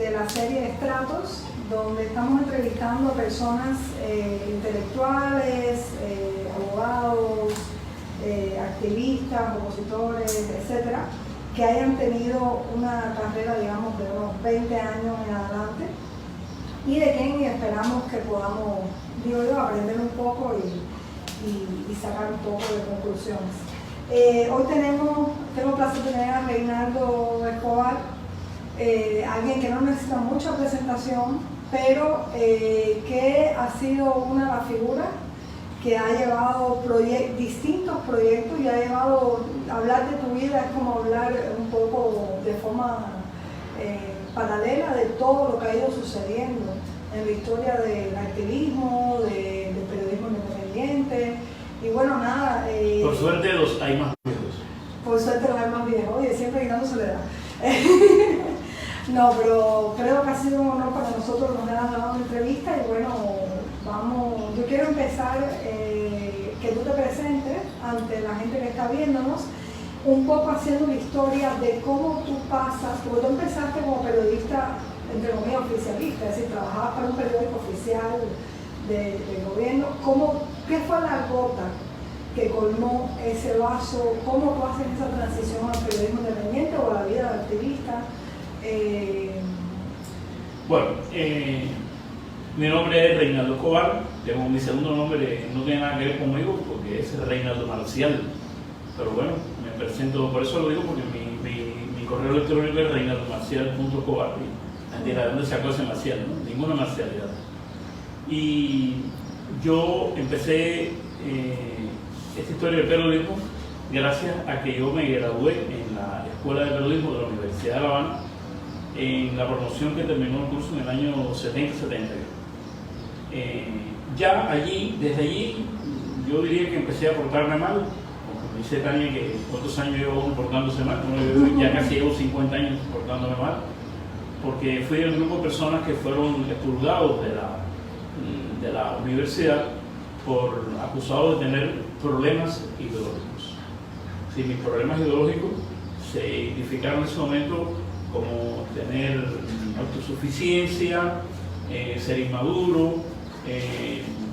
de la serie Estratos, donde estamos entrevistando a personas intelectuales, abogados, activistas, opositores, etcétera, que hayan tenido una carrera, digamos, de unos 20 años en adelante, y de quien esperamos que podamos, digo yo, aprender un poco y sacar un poco de conclusiones. Hoy tengo el placer de tener a Reinaldo Escobar, alguien que no necesita mucha presentación, pero que ha sido una de las figuras que ha llevado distintos proyectos y ha llevado, hablar de tu vida es como hablar un poco de forma paralela de todo lo que ha ido sucediendo en la historia del activismo, del periodismo independiente, y bueno, nada. Por suerte hay más viejos. Por suerte los hay más viejos, oye, siempre quitando soledad. No, pero creo que ha sido un honor para nosotros que nos hayan dado una entrevista y bueno, vamos, yo quiero empezar que tú te presentes ante la gente que está viéndonos, un poco haciendo una historia de cómo tú pasas, porque tú empezaste como periodista, entre comillas, oficialista, es decir, trabajabas para un periódico oficial del gobierno. ¿Qué fue la gota que colmó ese vaso? ¿Cómo tú haces esa transición al periodismo independiente o a la vida de activista? Bueno, mi nombre es Reinaldo Escobar, tengo mi segundo nombre, no tiene nada que ver conmigo porque es Reinaldo Marcial, pero bueno, me presento, por eso lo digo, porque mi correo electrónico es reinaldomarcial.escobar. ¿De dónde sacó ese Marcial? ¿No? Ninguna marcialidad. Y yo empecé esta historia del periodismo gracias a que yo me gradué en la Escuela de Periodismo de la Universidad de La Habana en la promoción que terminó el curso en el año 70-71. Ya allí, desde allí, yo diría que empecé a portarme mal, como dice Tania, que cuántos años llevo portándose mal, ya casi llevo 50 años portándome mal, porque fui del grupo de personas que fueron expulgados de la universidad por acusados de tener problemas ideológicos. Sí, mis problemas ideológicos se identificaron en ese momento como tener autosuficiencia, ser inmaduro,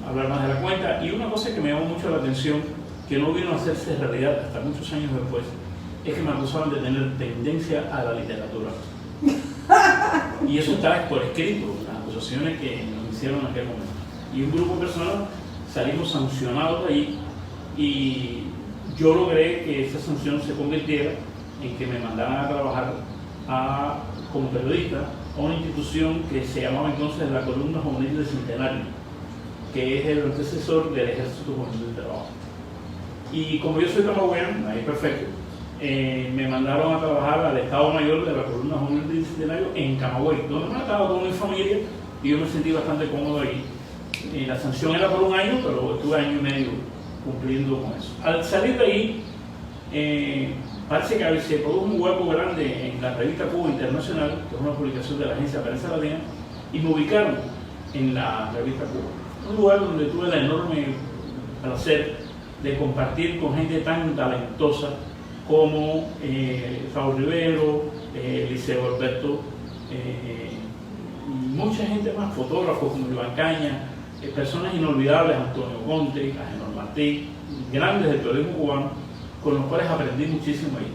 hablar más de la cuenta, y una cosa que me llamó mucho la atención, que no vino a hacerse realidad hasta muchos años después, es que me acusaban de tener tendencia a la literatura. Y eso está por escrito, las acusaciones que nos hicieron en aquel momento. Y un grupo de personas salimos sancionados de ahí, y yo logré que esa sanción se convirtiera en que me mandaran a trabajar como periodista a una institución que se llamaba entonces la Columna Juvenil del Centenario, que es el antecesor del Ejército Juvenil del Trabajo. Y como yo soy camagüeyano, ahí perfecto, me mandaron a trabajar al Estado Mayor de la Columna Juvenil del Centenario en Camagüey, donde me estaba con mi familia y yo me sentí bastante cómodo ahí. La sanción era por un año, pero estuve año y medio cumpliendo con eso. Al salir de ahí, parece que se produjo un hueco grande en la revista Cuba Internacional, que es una publicación de la agencia Prensa Latina, y me ubicaron en la revista Cuba. Un lugar donde tuve el enorme placer de compartir con gente tan talentosa como Raúl Rivero, Liceo Alberto, y mucha gente más, fotógrafos como Iván Caña, personas inolvidables, Antonio Conte, Agenor Martí, grandes del periodismo cubano, con los cuales aprendí muchísimo ahí.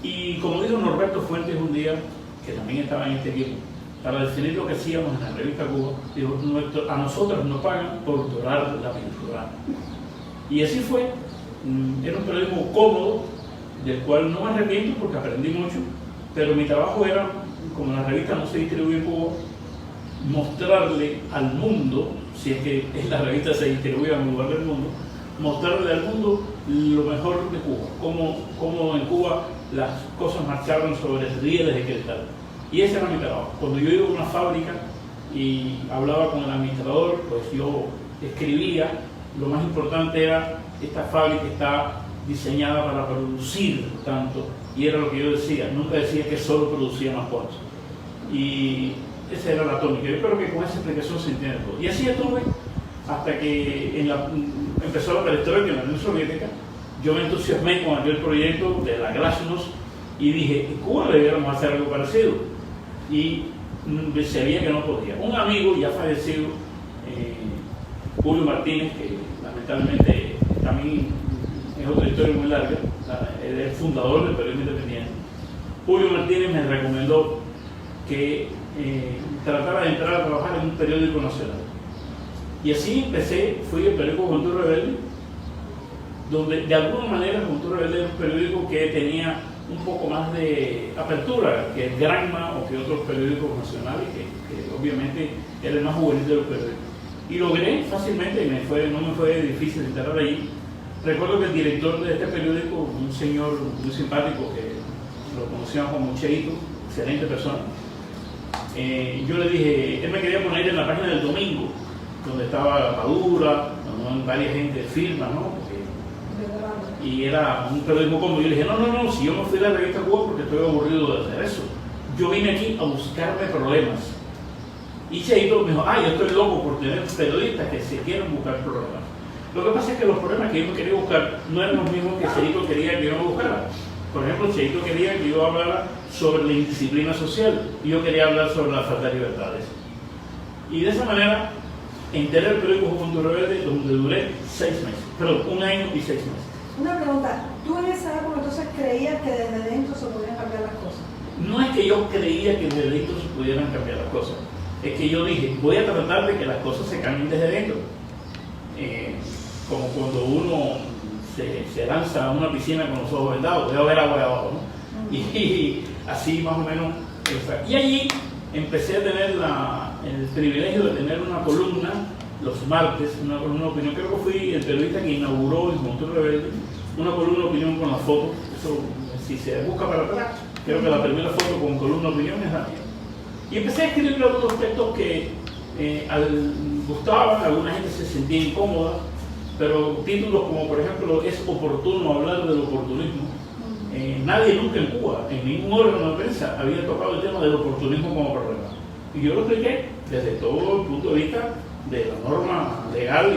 Y como dijo Norberto Fuentes un día, que también estaba en este equipo, para definir lo que hacíamos en la revista Cuba, dijo, a nosotros nos pagan por dorar la pintura. Y así fue. Era un periodismo cómodo, del cual no me arrepiento porque aprendí mucho, pero mi trabajo era, como la revista no se distribuye en Cuba, mostrarle al mundo, si es que la revista se distribuye en un lugar del mundo, mostrarle al mundo lo mejor de Cuba, cómo en Cuba las cosas marcharon sobre rieles de cristal. Y ese era mi trabajo. Cuando yo iba a una fábrica y hablaba con el administrador, pues yo escribía, lo más importante era, esta fábrica está diseñada para producir tanto, y era lo que yo decía, nunca decía que solo producía más cuantos. Y esa era la tónica. Yo creo que con esa explicación se entiende todo. Y así estuve hasta que empezó la perestroika en la Unión Soviética. Yo me entusiasmé con aquel proyecto de la Glasnost y dije, en Cuba deberíamos hacer algo parecido. Y se veía que no podía. Un amigo ya fallecido, Julio Martínez, que lamentablemente también es otra historia muy larga, él es el fundador del periodismo independiente. Julio Martínez me recomendó que tratara de entrar a trabajar en un periódico nacional. Y así empecé, fui al periódico Juventud Rebelde, donde de alguna manera Juventud Rebelde era un periódico que tenía un poco más de apertura que el Granma o que otros periódicos nacionales, que obviamente era el más juvenil de los periódicos. Y logré fácilmente, y no me fue difícil entrar allí. Recuerdo que el director de este periódico, un señor muy simpático que lo conocíamos como Cheito, excelente persona, yo le dije, él me quería poner en la página del Domingo, donde estaba Padura, donde varias gente de firma, ¿no? Y era un periodismo cómodo. Yo le dije, no, si yo me fui a la revista Cuba porque estoy aburrido de hacer eso. Yo vine aquí a buscarme problemas. Y Cheito me dijo, yo estoy loco por tener periodistas que se quieren buscar problemas. Lo que pasa es que los problemas que yo me quería buscar no eran los mismos que Cheito quería que yo me buscara. Por ejemplo, Cheito quería que yo hablara sobre la indisciplina social y yo quería hablar sobre la falta de libertades. Y de esa manera enteré el periódico Juventud Rebelde, donde duré 1 año y 6 meses. Una pregunta, ¿tú en esa época entonces creías que desde dentro se podían cambiar las cosas? No es que yo creía que desde dentro se pudieran cambiar las cosas, es que yo dije, voy a tratar de que las cosas se cambien desde dentro. Como cuando uno se lanza a una piscina con los ojos vendados, debe haber agua de abajo, ¿no? Y así más o menos. Y allí empecé a tener el privilegio de tener una columna los martes, una columna de opinión. Creo que fui el periodista que inauguró en Juventud Rebelde una columna de opinión con la foto. Eso, si se busca para atrás, creo que la primera foto con columna de opinión es la mía. Y empecé a escribir algunos textos que gustaban, alguna gente se sentía incómoda, pero títulos como, por ejemplo, es oportuno hablar del oportunismo. Nadie nunca en Cuba, en ningún órgano de prensa, había tocado el tema del oportunismo como problema. Y yo lo expliqué desde todo el punto de vista de la norma legal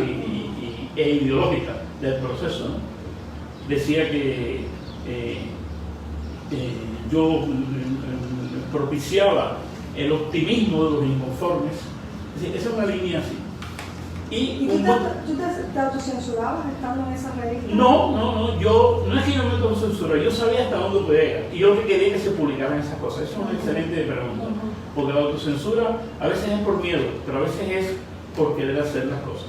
e ideológica del proceso, ¿no? Decía que yo propiciaba el optimismo de los inconformes. Es decir, esa es una línea así. ¿Y tú te autocensurabas estando en esa revista? No, yo no es que yo me autocensurara, yo sabía hasta dónde podía llegar. Y yo lo que quería que se publicaran esas cosas. Eso es una excelente pregunta. Porque la autocensura a veces es por miedo, pero a veces es por querer hacer las cosas,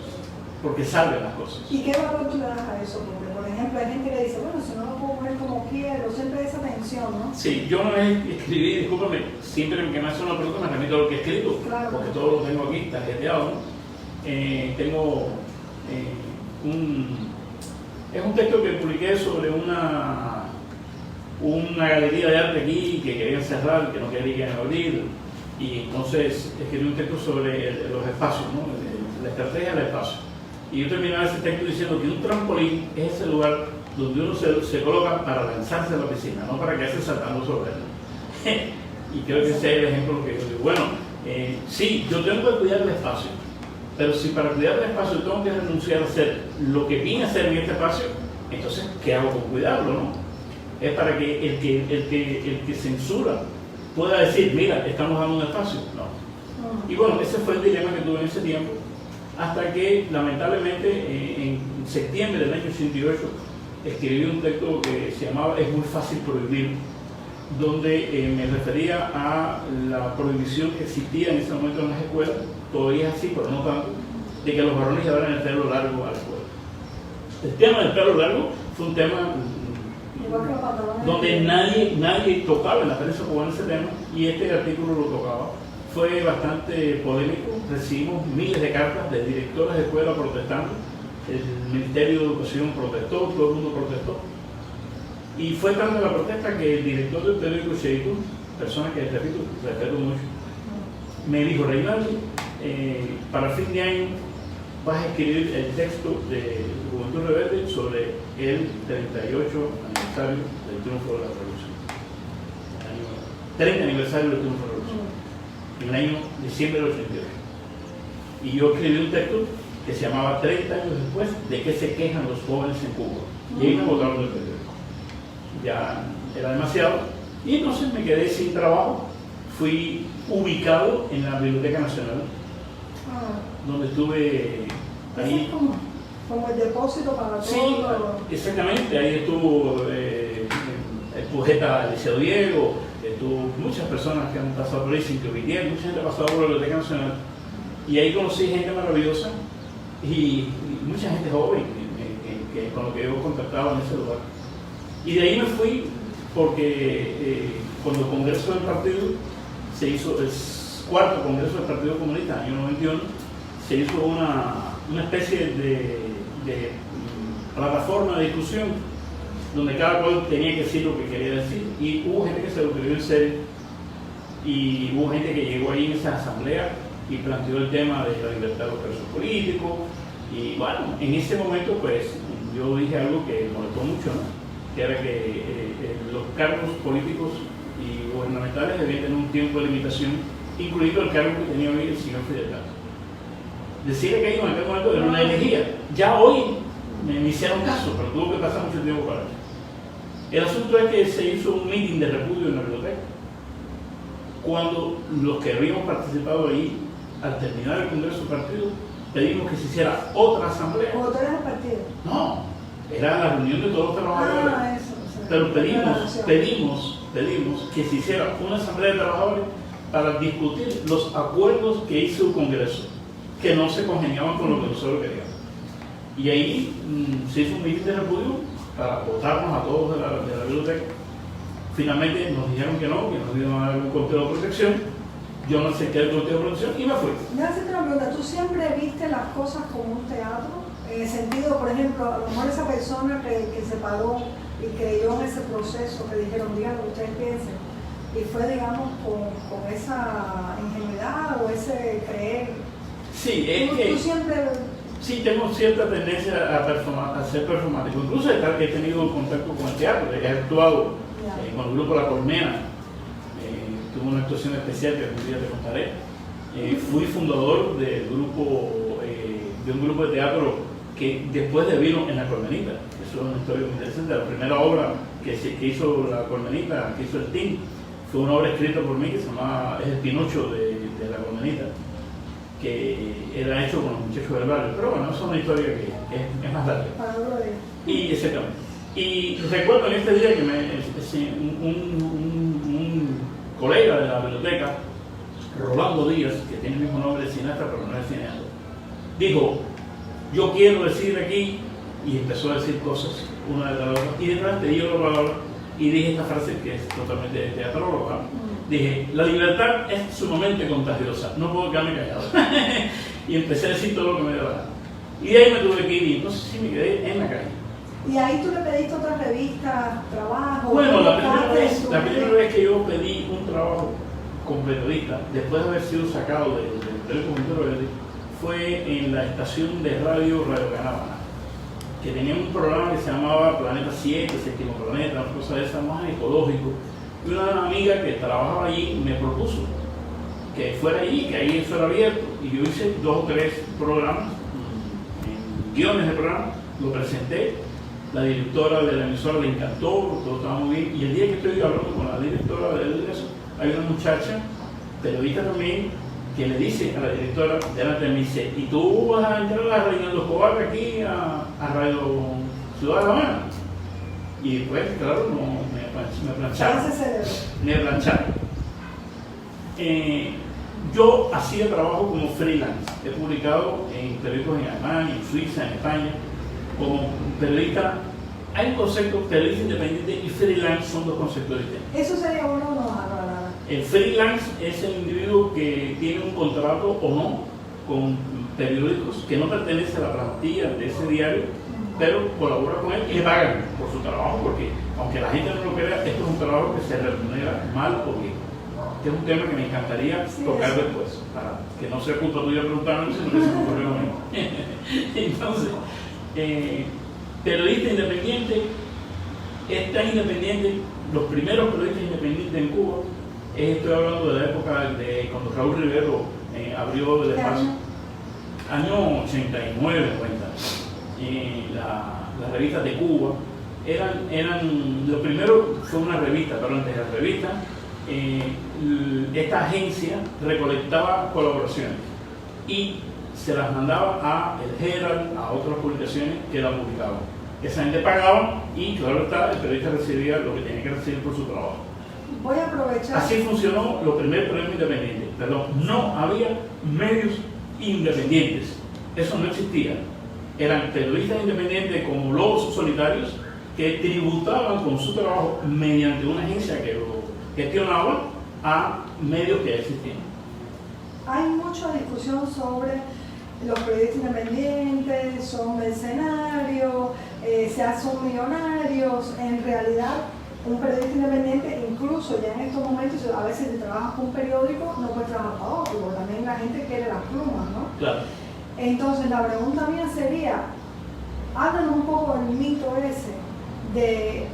porque salven las cosas. ¿Y qué valor tú le das a eso? Porque, por ejemplo, hay gente que dice, bueno, si no lo puedo poner como quiero, siempre hay esa tensión, ¿no? Sí, yo una vez escribí, discúlpame, siempre que me hacen una pregunta me remito a lo que he escrito, claro, porque todo lo tengo aquí, tarjeteado, ¿no? Es un texto que publiqué sobre una galería de arte aquí que querían cerrar, que no querían abrir, y entonces escribí un texto sobre los espacios, ¿no? La estrategia del espacio. Y yo terminaba ese texto diciendo que un trampolín es ese lugar donde uno se coloca para lanzarse a la piscina, no para quedarse saltando sobre él. Y creo que ese es el ejemplo que yo digo. Bueno, sí, yo tengo que cuidar el espacio, pero si para cuidar el espacio tengo que renunciar a hacer lo que vine a hacer en este espacio, entonces, ¿qué hago con cuidarlo, no? Es para que el que censura pueda decir, mira, estamos dando un espacio. No. Y bueno, ese fue el dilema que tuve en ese tiempo, hasta que lamentablemente en septiembre del año 88 escribí un texto que se llamaba Es muy fácil prohibir, donde me refería a la prohibición que existía en ese momento en las escuelas, todavía es así, pero no tanto, de que los varones llevaran el pelo largo a la escuela. El tema del pelo largo fue un tema donde nadie tocaba en la prensa cubana ese tema, y este artículo lo tocaba. Fue bastante polémico, recibimos miles de cartas de directores de escuela protestando, el Ministerio de Educación protestó, todo el mundo protestó. Y fue tanta la protesta que el director del periódico Cheito, persona que respeto mucho, me dijo, Reinaldo, para fin de año vas a escribir el texto de Juventud Rebelde sobre el 38 aniversario del triunfo de la revolución. 30 aniversario del triunfo de la revolución, en el año diciembre del 88. Y yo escribí un texto que se llamaba 30 años después de qué se quejan los jóvenes en Cuba. Y ahí me botaron del periódico. Ya era demasiado. Y entonces me quedé sin trabajo. fui ubicado en la Biblioteca Nacional, donde estuve ahí. Es como el depósito para Sí, todo. exactamente, ahí estuvo el poeta Eliseo Diego, estuvo muchas personas que han pasado por ahí, Cintia Vitier, mucha gente ha pasado por la Biblioteca Nacional, y ahí conocí gente maravillosa y mucha gente joven con lo que yo contactaba en ese lugar. Y de ahí me fui porque cuando el Congreso del Partido se hizo, el cuarto Congreso del Partido Comunista, año 91, se hizo una especie de plataforma de discusión donde cada cual tenía que decir lo que quería decir, y hubo gente que se lo creyó en serio y hubo gente que llegó ahí en esa asamblea y planteó el tema de la libertad de los presos políticos. Y bueno, en ese momento pues yo dije algo que molestó mucho, ¿no? Que era que los cargos políticos y gubernamentales debían tener un tiempo de limitación, incluido el cargo que tenía hoy el señor Fidel Castro. Decirle que ahí en aquel momento era una herejía. Ya hoy me hicieron caso, pero tuvo que pasar mucho tiempo para eso. El asunto es que se hizo un meeting de repudio en la biblioteca. Cuando los que habíamos participado ahí, al terminar el Congreso del Partido, pedimos que se hiciera otra asamblea. ¿O tú eres el partido? No, era la reunión de todos los trabajadores. Eso. O sea, pero pedimos que se hiciera una asamblea de trabajadores para discutir los acuerdos que hizo el Congreso, que no se congeniaban con lo que nosotros queríamos. Y ahí se hizo un meeting de repudio para votarnos a todos de la biblioteca. Finalmente nos dijeron que no iban a dar un conteo de protección. Yo no acepté el conteo de protección y me fui. Me hace otra pregunta. ¿Tú siempre viste las cosas como un teatro? En el sentido, por ejemplo, a lo mejor esa persona que se paró y creyó en ese proceso, que dijeron, digan lo que ustedes piensen, y fue, digamos, con esa ingenuidad o ese creer. Sí, es que... ¿Tú siempre... Sí, tengo cierta tendencia a ser performático. Incluso he tenido contacto con el teatro, he actuado con el grupo La Colmena, tuve una actuación especial que algún día te contaré. Fui fundador de un grupo de teatro que después devino en La Colmenita. Eso es una historia muy interesante. La primera obra que hizo La Colmenita, que hizo el team, fue una obra escrita por mí que se llamaba El Pinocho de La Colmenita, que era hecho con los muchachos del barrio, pero bueno, eso es una historia que es más larga. Y exactamente. Y recuerdo en este día que un colega de la biblioteca, Rolando Díaz, que tiene el mismo nombre de cineasta, pero no es cineasta, dijo, yo quiero decir aquí, y empezó a decir cosas una de la otra, y de repente dio la palabra y dije esta frase que es totalmente teatróloga. Dije, la libertad es sumamente contagiosa, no puedo quedarme callado. Y empecé a decir todo lo que me dio la gana. Y de ahí me tuve que ir, y entonces sí me quedé en la calle. ¿Y ahí tú le pediste otras revistas, trabajo? Bueno, la primera vez que yo pedí un trabajo como periodista, después de haber sido sacado del periódico Verde, fue en la estación de Radio Canadá, que tenía un programa que se llamaba Planeta 7, Séptimo Planeta, una cosa de esas más ecológico. Y una amiga que trabajaba allí me propuso que fuera allí, que ahí fuera abierto. Y yo hice 2 o 3 programas, guiones de programa, lo presenté. La directora de la emisora le encantó, todo estaba muy bien. Y el día que estoy hablando con la directora de eso, hay una muchacha, periodista también, que le dice a la directora, delante de mí, dice, ¿y tú vas a entrar a Reinaldo Escobar aquí a Radio Ciudad de La Habana? Y pues, claro, me plancharon. Me plancharon. Yo hacía trabajo como freelance. He publicado en periódicos en Alemania, en Suiza, en España. Como periodista, hay un concepto, periodista independiente y freelance son 2 conceptos distintos. ¿Eso sería uno o no? El freelance es el individuo que tiene un contrato o no con periódicos que no pertenece a la plantilla de ese diario, pero colabora con él y le pagan por su trabajo, porque aunque la gente no lo crea, esto es un trabajo que se remunera mal o bien. Este es un tema que me encantaría tocar después, para que no sea culpa tuya preguntarme, sino que se me ocurrió a mí. Entonces, periodista independiente es tan independiente, los primeros periodistas independientes en Cuba, estoy hablando de la época de cuando Raúl Rivero abrió el espacio, año 89, 90. Las revistas de Cuba eran lo primero fue una revista, pero antes de la revista esta agencia recolectaba colaboraciones y se las mandaba a el Herald, a otras publicaciones que la publicaban. Esa gente pagaba y, claro está, el periodista recibía lo que tenía que recibir por su trabajo. Voy a aprovechar. Así funcionó los primeros periodistas independientes. Perdón, no había medios independientes. Eso no existía. Eran periodistas independientes como lobos solitarios que tributaban con su trabajo mediante una agencia que lo gestionaba a medios que existían. Hay mucha discusión sobre los periodistas independientes, son mercenarios, son millonarios. En realidad, un periodista independiente, incluso ya en estos momentos, a veces si trabajas con un periódico, no puedes trabajar para otro, porque también la gente quiere las plumas, ¿no? Claro. Entonces, la pregunta mía sería, háblanos un poco del mito ese de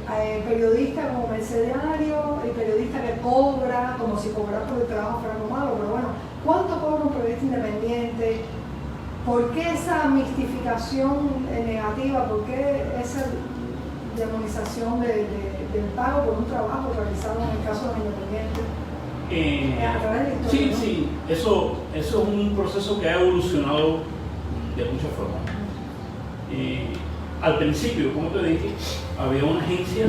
periodista como mercenario, el periodista que cobra, como si cobrara por el trabajo fuera algo malo, pero bueno, ¿cuánto cobra un periodista independiente? ¿Por qué esa mistificación negativa? ¿Por qué esa demonización del pago por un trabajo realizado en el caso de los independientes? A través de la historia, Sí, ¿no? sí, eso es un proceso que ha evolucionado de muchas formas. Al principio, como te dije, había una agencia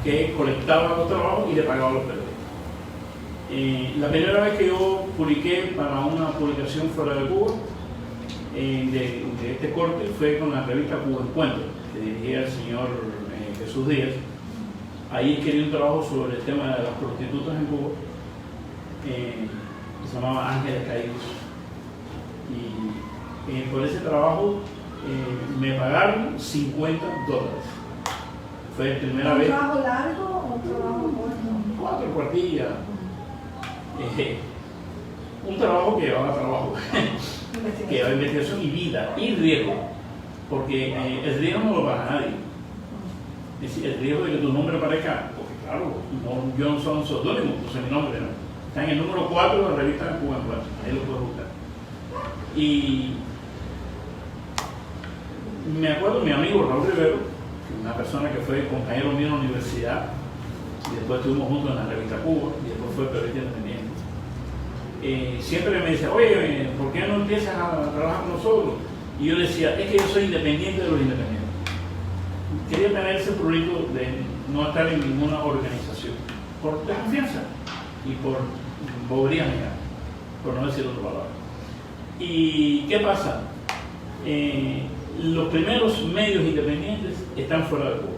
que colectaba los trabajos y le pagaba a los periodistas. La primera vez que yo publiqué para una publicación fuera de Cuba, de este corte, fue con la revista Cuba Encuentro, que dirigía el señor Jesús Díaz. Ahí escribí un trabajo sobre el tema de las prostitutas en Cuba, que se llamaba Ángeles Caídos. Y por ese trabajo me pagaron $50. Fue la primera vez. ¿Un trabajo largo o un trabajo corto? 4 cuartillas. Un trabajo que llevaba trabajo, que llevaba investigación y vida y riesgo, porque el riesgo no lo paga nadie. Es decir, el riesgo de que tu nombre aparezca, porque claro, no, yo no soy un seudónimo, no soy mi nombre, ¿no? Está en el número 4 de la revista Cuba Encuentro, ahí lo puedes buscar. Y me acuerdo mi amigo Raúl Rivero, una persona que fue compañero mío en la universidad, y después estuvimos juntos en la revista Cuba, y después fue periodista independiente. Siempre me decía, oye, ¿por qué no empiezas a trabajar con nosotros? Y yo decía, es que yo soy independiente de los independientes. Quería tener ese prurito de no estar en ninguna organización, por desconfianza y por bobería mía, por no decir otra palabra. ¿Y qué pasa? Los primeros medios independientes están fuera de Cuba.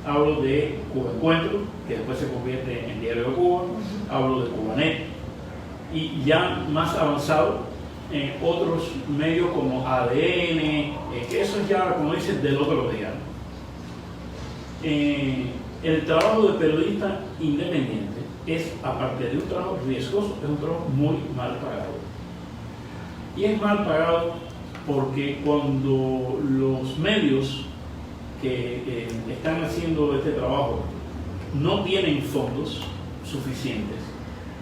Hablo de Cuba Encuentro, que después se convierte en Diario de Cuba, hablo de Cubanet, y ya más avanzado, otros medios como ADN, que eso es ya, como dicen, del otro día. El trabajo de periodista independiente es, aparte de un trabajo riesgoso, es un trabajo muy mal pagado. Y es mal pagado porque cuando los medios que están haciendo este trabajo no tienen fondos suficientes,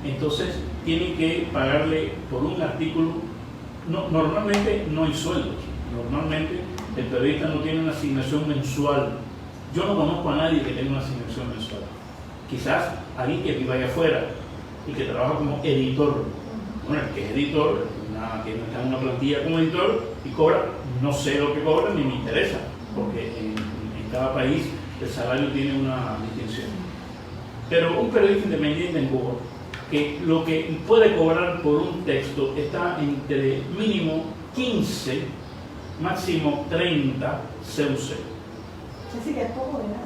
entonces tienen que pagarle por un artículo. Normalmente no hay sueldos, normalmente el periodista no tiene una asignación mensual. Yo no conozco a nadie que tenga una asignación mensual. Quizás alguien que viva allá afuera y que trabaja como editor. Bueno, el que es editor, que está en una plantilla como editor y cobra, no sé lo que cobra ni me interesa, porque en cada país el salario tiene una distinción. Pero un periodista independiente en Cuba, que lo que puede cobrar por un texto está entre mínimo 15, máximo 30 CUC. Así que es poco dinero.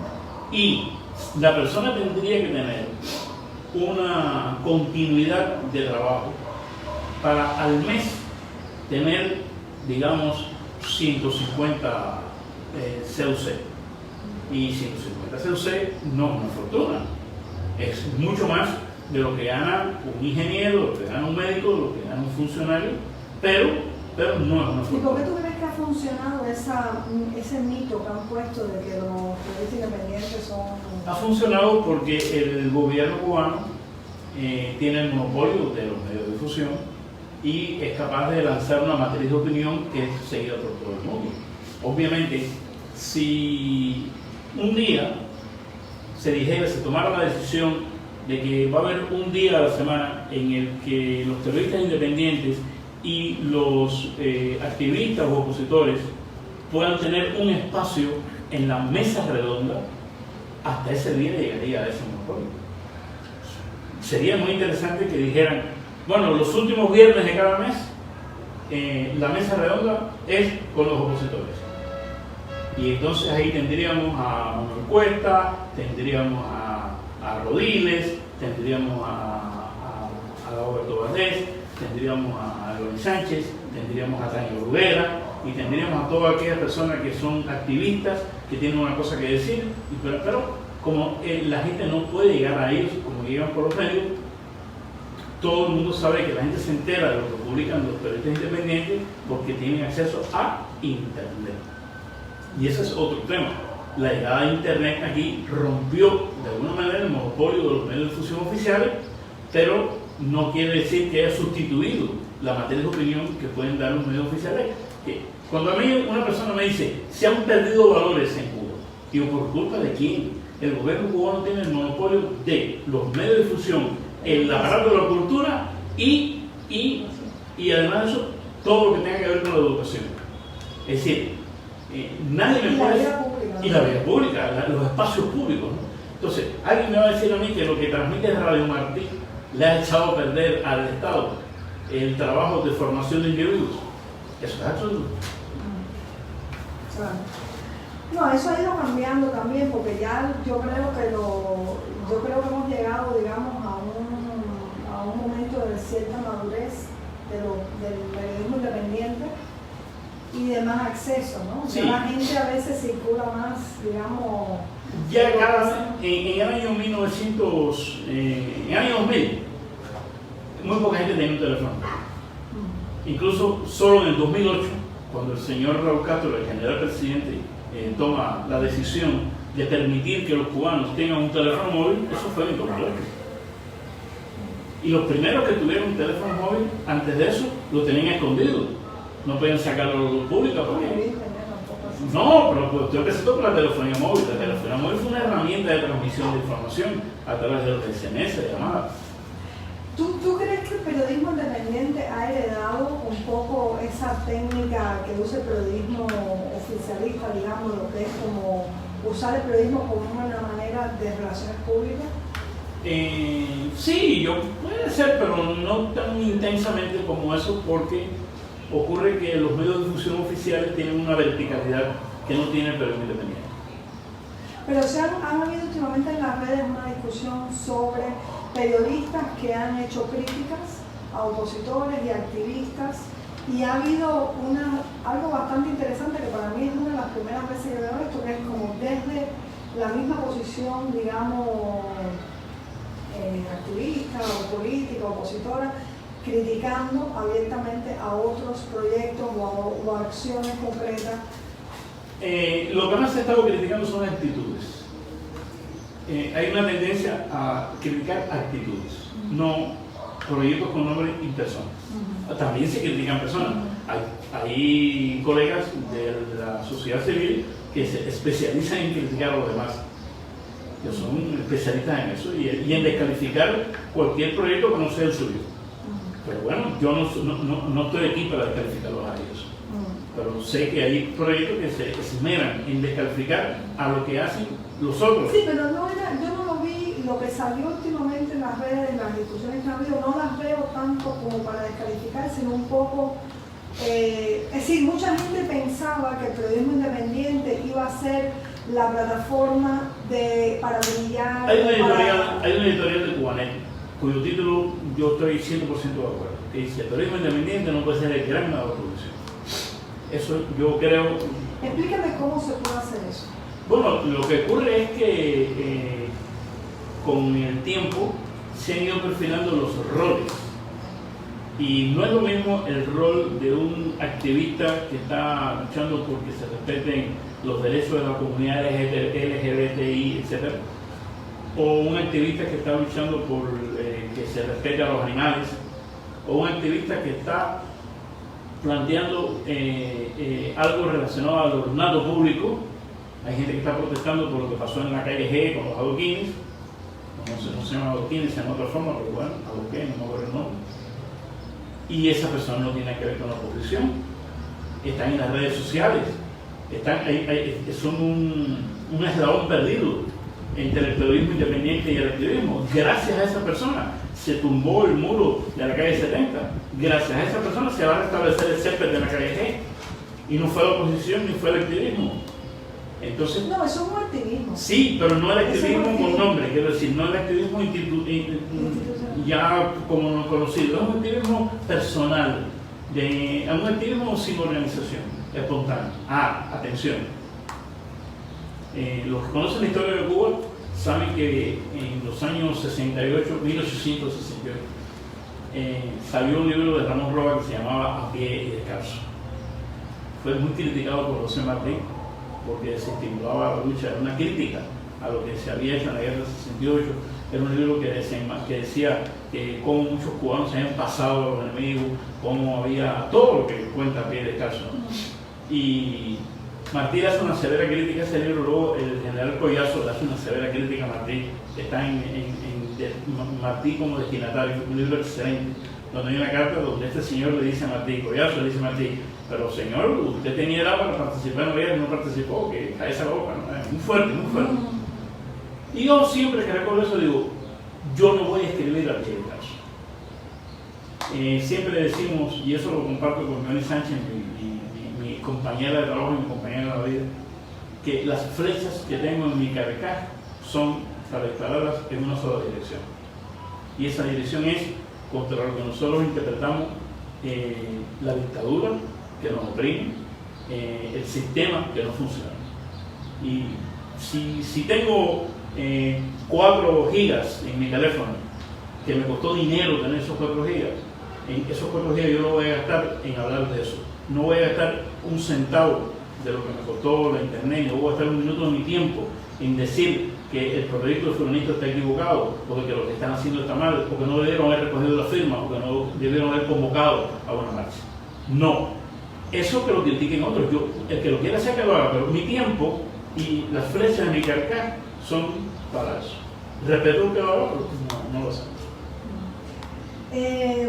Y la persona tendría que tener una continuidad de trabajo para al mes tener, digamos, 150 CUC. Y 150 CUC no es una fortuna, es mucho más de lo que gana un ingeniero, de lo que gana un médico, de lo que gana un funcionario, pero no es una fortuna. ¿Y por qué tú crees que ha funcionado ese mito que han puesto de que los periodistas independientes son...? Ha funcionado porque el gobierno cubano tiene el monopolio de los medios de difusión y es capaz de lanzar una matriz de opinión que es seguida por todo el mundo. Obviamente, si un día se tomara la decisión de que va a haber un día a la semana en el que los periodistas independientes y los activistas o opositores puedan tener un espacio en la mesa redonda, hasta ese día llegaría a ese monopolio. Sería muy interesante que dijeran, bueno, los últimos viernes de cada mes, la mesa redonda es con los opositores. Y entonces ahí tendríamos a Manuel Cuesta, tendríamos a Rodiles, tendríamos a Roberto Valdés, tendríamos a Eloy Sánchez, tendríamos a Tania Bruguera y tendríamos a todas aquellas personas que son activistas, que tienen una cosa que decir, pero como la gente no puede llegar a ellos como llegan por los medios, todo el mundo sabe que la gente se entera de lo que publican los periodistas independientes porque tienen acceso a Internet. Y ese es otro tema. La llegada de Internet aquí rompió de alguna manera el monopolio de los medios de difusión oficiales, pero no quiere decir que haya sustituido la materia de opinión que pueden dar los medios oficiales. Cuando a mí una persona me dice, se han perdido valores en Cuba, digo, ¿por culpa de quién? El gobierno cubano tiene el monopolio de los medios de difusión, el aparato de la cultura y además de eso, todo lo que tenga que ver con la educación. Es decir, nadie me puede... Y la vida pública, los espacios públicos, ¿no? Entonces, alguien me va a decir a mí que lo que transmite Radio Martí le ha echado a perder al Estado el trabajo de formación de individuos. Eso es absoluto. No, eso ha ido cambiando también, porque ya yo creo que hemos llegado, digamos, a un momento de cierta madurez del periodismo independiente y de más acceso, ¿no? Sí. Ya la gente a veces circula más, digamos... Ya en el año 1900, en el año 2000, muy poca gente tenía un teléfono. Incluso solo en el 2008, cuando el señor Raúl Castro, el general presidente, toma la decisión de permitir que los cubanos tengan un teléfono móvil, eso fue en el 2008. Y los primeros que tuvieron un teléfono móvil, antes de eso, lo tenían escondido. No podían sacarlo a la luz pública porque... No, pero pues, usted empezó con la telefonía móvil. La telefonía móvil fue una herramienta de transmisión de información a través de los SMS, de llamadas. ¿Tú crees que el periodismo independiente ha heredado un poco esa técnica que usa el periodismo oficialista, digamos, lo que es como usar el periodismo como una manera de relaciones públicas? Sí, puede ser, pero no tan intensamente como eso, porque ocurre que los medios de difusión oficiales tienen una verticalidad que no tiene el periodismo independiente. Pero han habido últimamente en las redes una discusión sobre periodistas que han hecho críticas a opositores y activistas, y ha habido algo bastante interesante que para mí es una de las primeras veces que veo esto, que es como desde la misma posición, digamos, activista o política, opositora, criticando abiertamente a otros proyectos o acciones concretas. Lo que más se ha estado criticando son actitudes. Hay una tendencia a criticar actitudes, no proyectos con nombre y personas. También se critican personas. Hay colegas de la sociedad civil que se especializan en criticar a los demás, que son especialistas en eso y en descalificar cualquier proyecto que no sea el suyo. Pero bueno, yo no estoy aquí para descalificarlos a ellos. Pero sé que hay proyectos que se esmeran en descalificar a lo que hacen los otros. Sí, pero yo no lo vi, lo que salió últimamente en las redes, en las discusiones que ha habido, no las veo tanto como para descalificar, sino un poco, es decir, mucha gente pensaba que el periodismo independiente iba a ser la plataforma para brillar. Hay una editorial de Cubanet, cuyo título yo estoy 100% de acuerdo, que dice: el periodismo independiente no puede ser el gran de la producción. Eso yo creo... Explícame cómo se puede hacer eso. Bueno, lo que ocurre es que con el tiempo se han ido perfilando los roles. Y no es lo mismo el rol de un activista que está luchando por que se respeten los derechos de la comunidad LGBTI, etc. O un activista que está luchando por que se respete a los animales. O un activista que está planteando algo relacionado al ornato público. Hay gente que está protestando por lo que pasó en la calle G con los adoquines, no se llama adoquines, se llama otra forma, pero bueno, adoquines, no me acuerdo el nombre. Y esa persona no tiene que ver con la oposición. Están en las redes sociales, son un eslabón perdido entre el periodismo independiente y el activismo. Gracias a esa persona se tumbó el muro de la calle 70. Gracias a esa persona se va a restablecer el césped de la calle G. Y no fue la oposición ni fue el activismo. Entonces, no, eso es un activismo. Sí, pero no el activismo con nombre, quiero decir, no el activismo ya como conocido, es un activismo personal, un activismo sin organización, espontáneo. Atención. Los que conocen la historia de Cuba saben que en los años 68, 1868, salió un libro de Ramón Roa que se llamaba A pie y descalzo. Fue muy criticado por José Martí porque se estimulaba la lucha, era una crítica a lo que se había hecho en la guerra del 68. Era un libro que decía cómo muchos cubanos se habían pasado a los enemigos, cómo había todo lo que cuenta A pie y descalzo, ¿no? Y Martí hace una severa crítica a ese libro, luego el general Collazo le hace una severa crítica a Martí, está en Martí como destinatario, un libro excelente, donde hay una carta donde este señor le dice a Martí, Collazo le dice a Martí, pero señor, usted tenía edad para participar en la guerra y no participó, que cae esa boca, ¿no? Muy fuerte, muy fuerte. Y yo siempre que recuerdo eso digo, yo no voy a escribir A pie de descalzo. Siempre decimos, y eso lo comparto con Johnny Sánchez, mi compañera de trabajo y mi compañera de la vida, que las flechas que tengo en mi carcaj son para dispararlas en una sola dirección. Y esa dirección es contra lo que nosotros interpretamos la dictadura que nos oprime, el sistema que no funciona. Y si tengo 4 gigas en mi teléfono, que me costó dinero tener esos 4 gigas, en esos 4 gigas yo no voy a gastar en hablar de eso. No voy a gastar un centavo de lo que me costó la internet, no voy a gastar un minuto de mi tiempo en decir que el proyecto de fulanito está equivocado, o que lo que están haciendo está mal, o que no debieron haber recogido la firma, o que no debieron haber convocado a una marcha. No. Eso que lo critiquen otros. El que lo quiera hacer que lo haga, pero mi tiempo y las flechas de mi carcaj son para eso. Respeto lo que lo haga, pero no lo hacemos.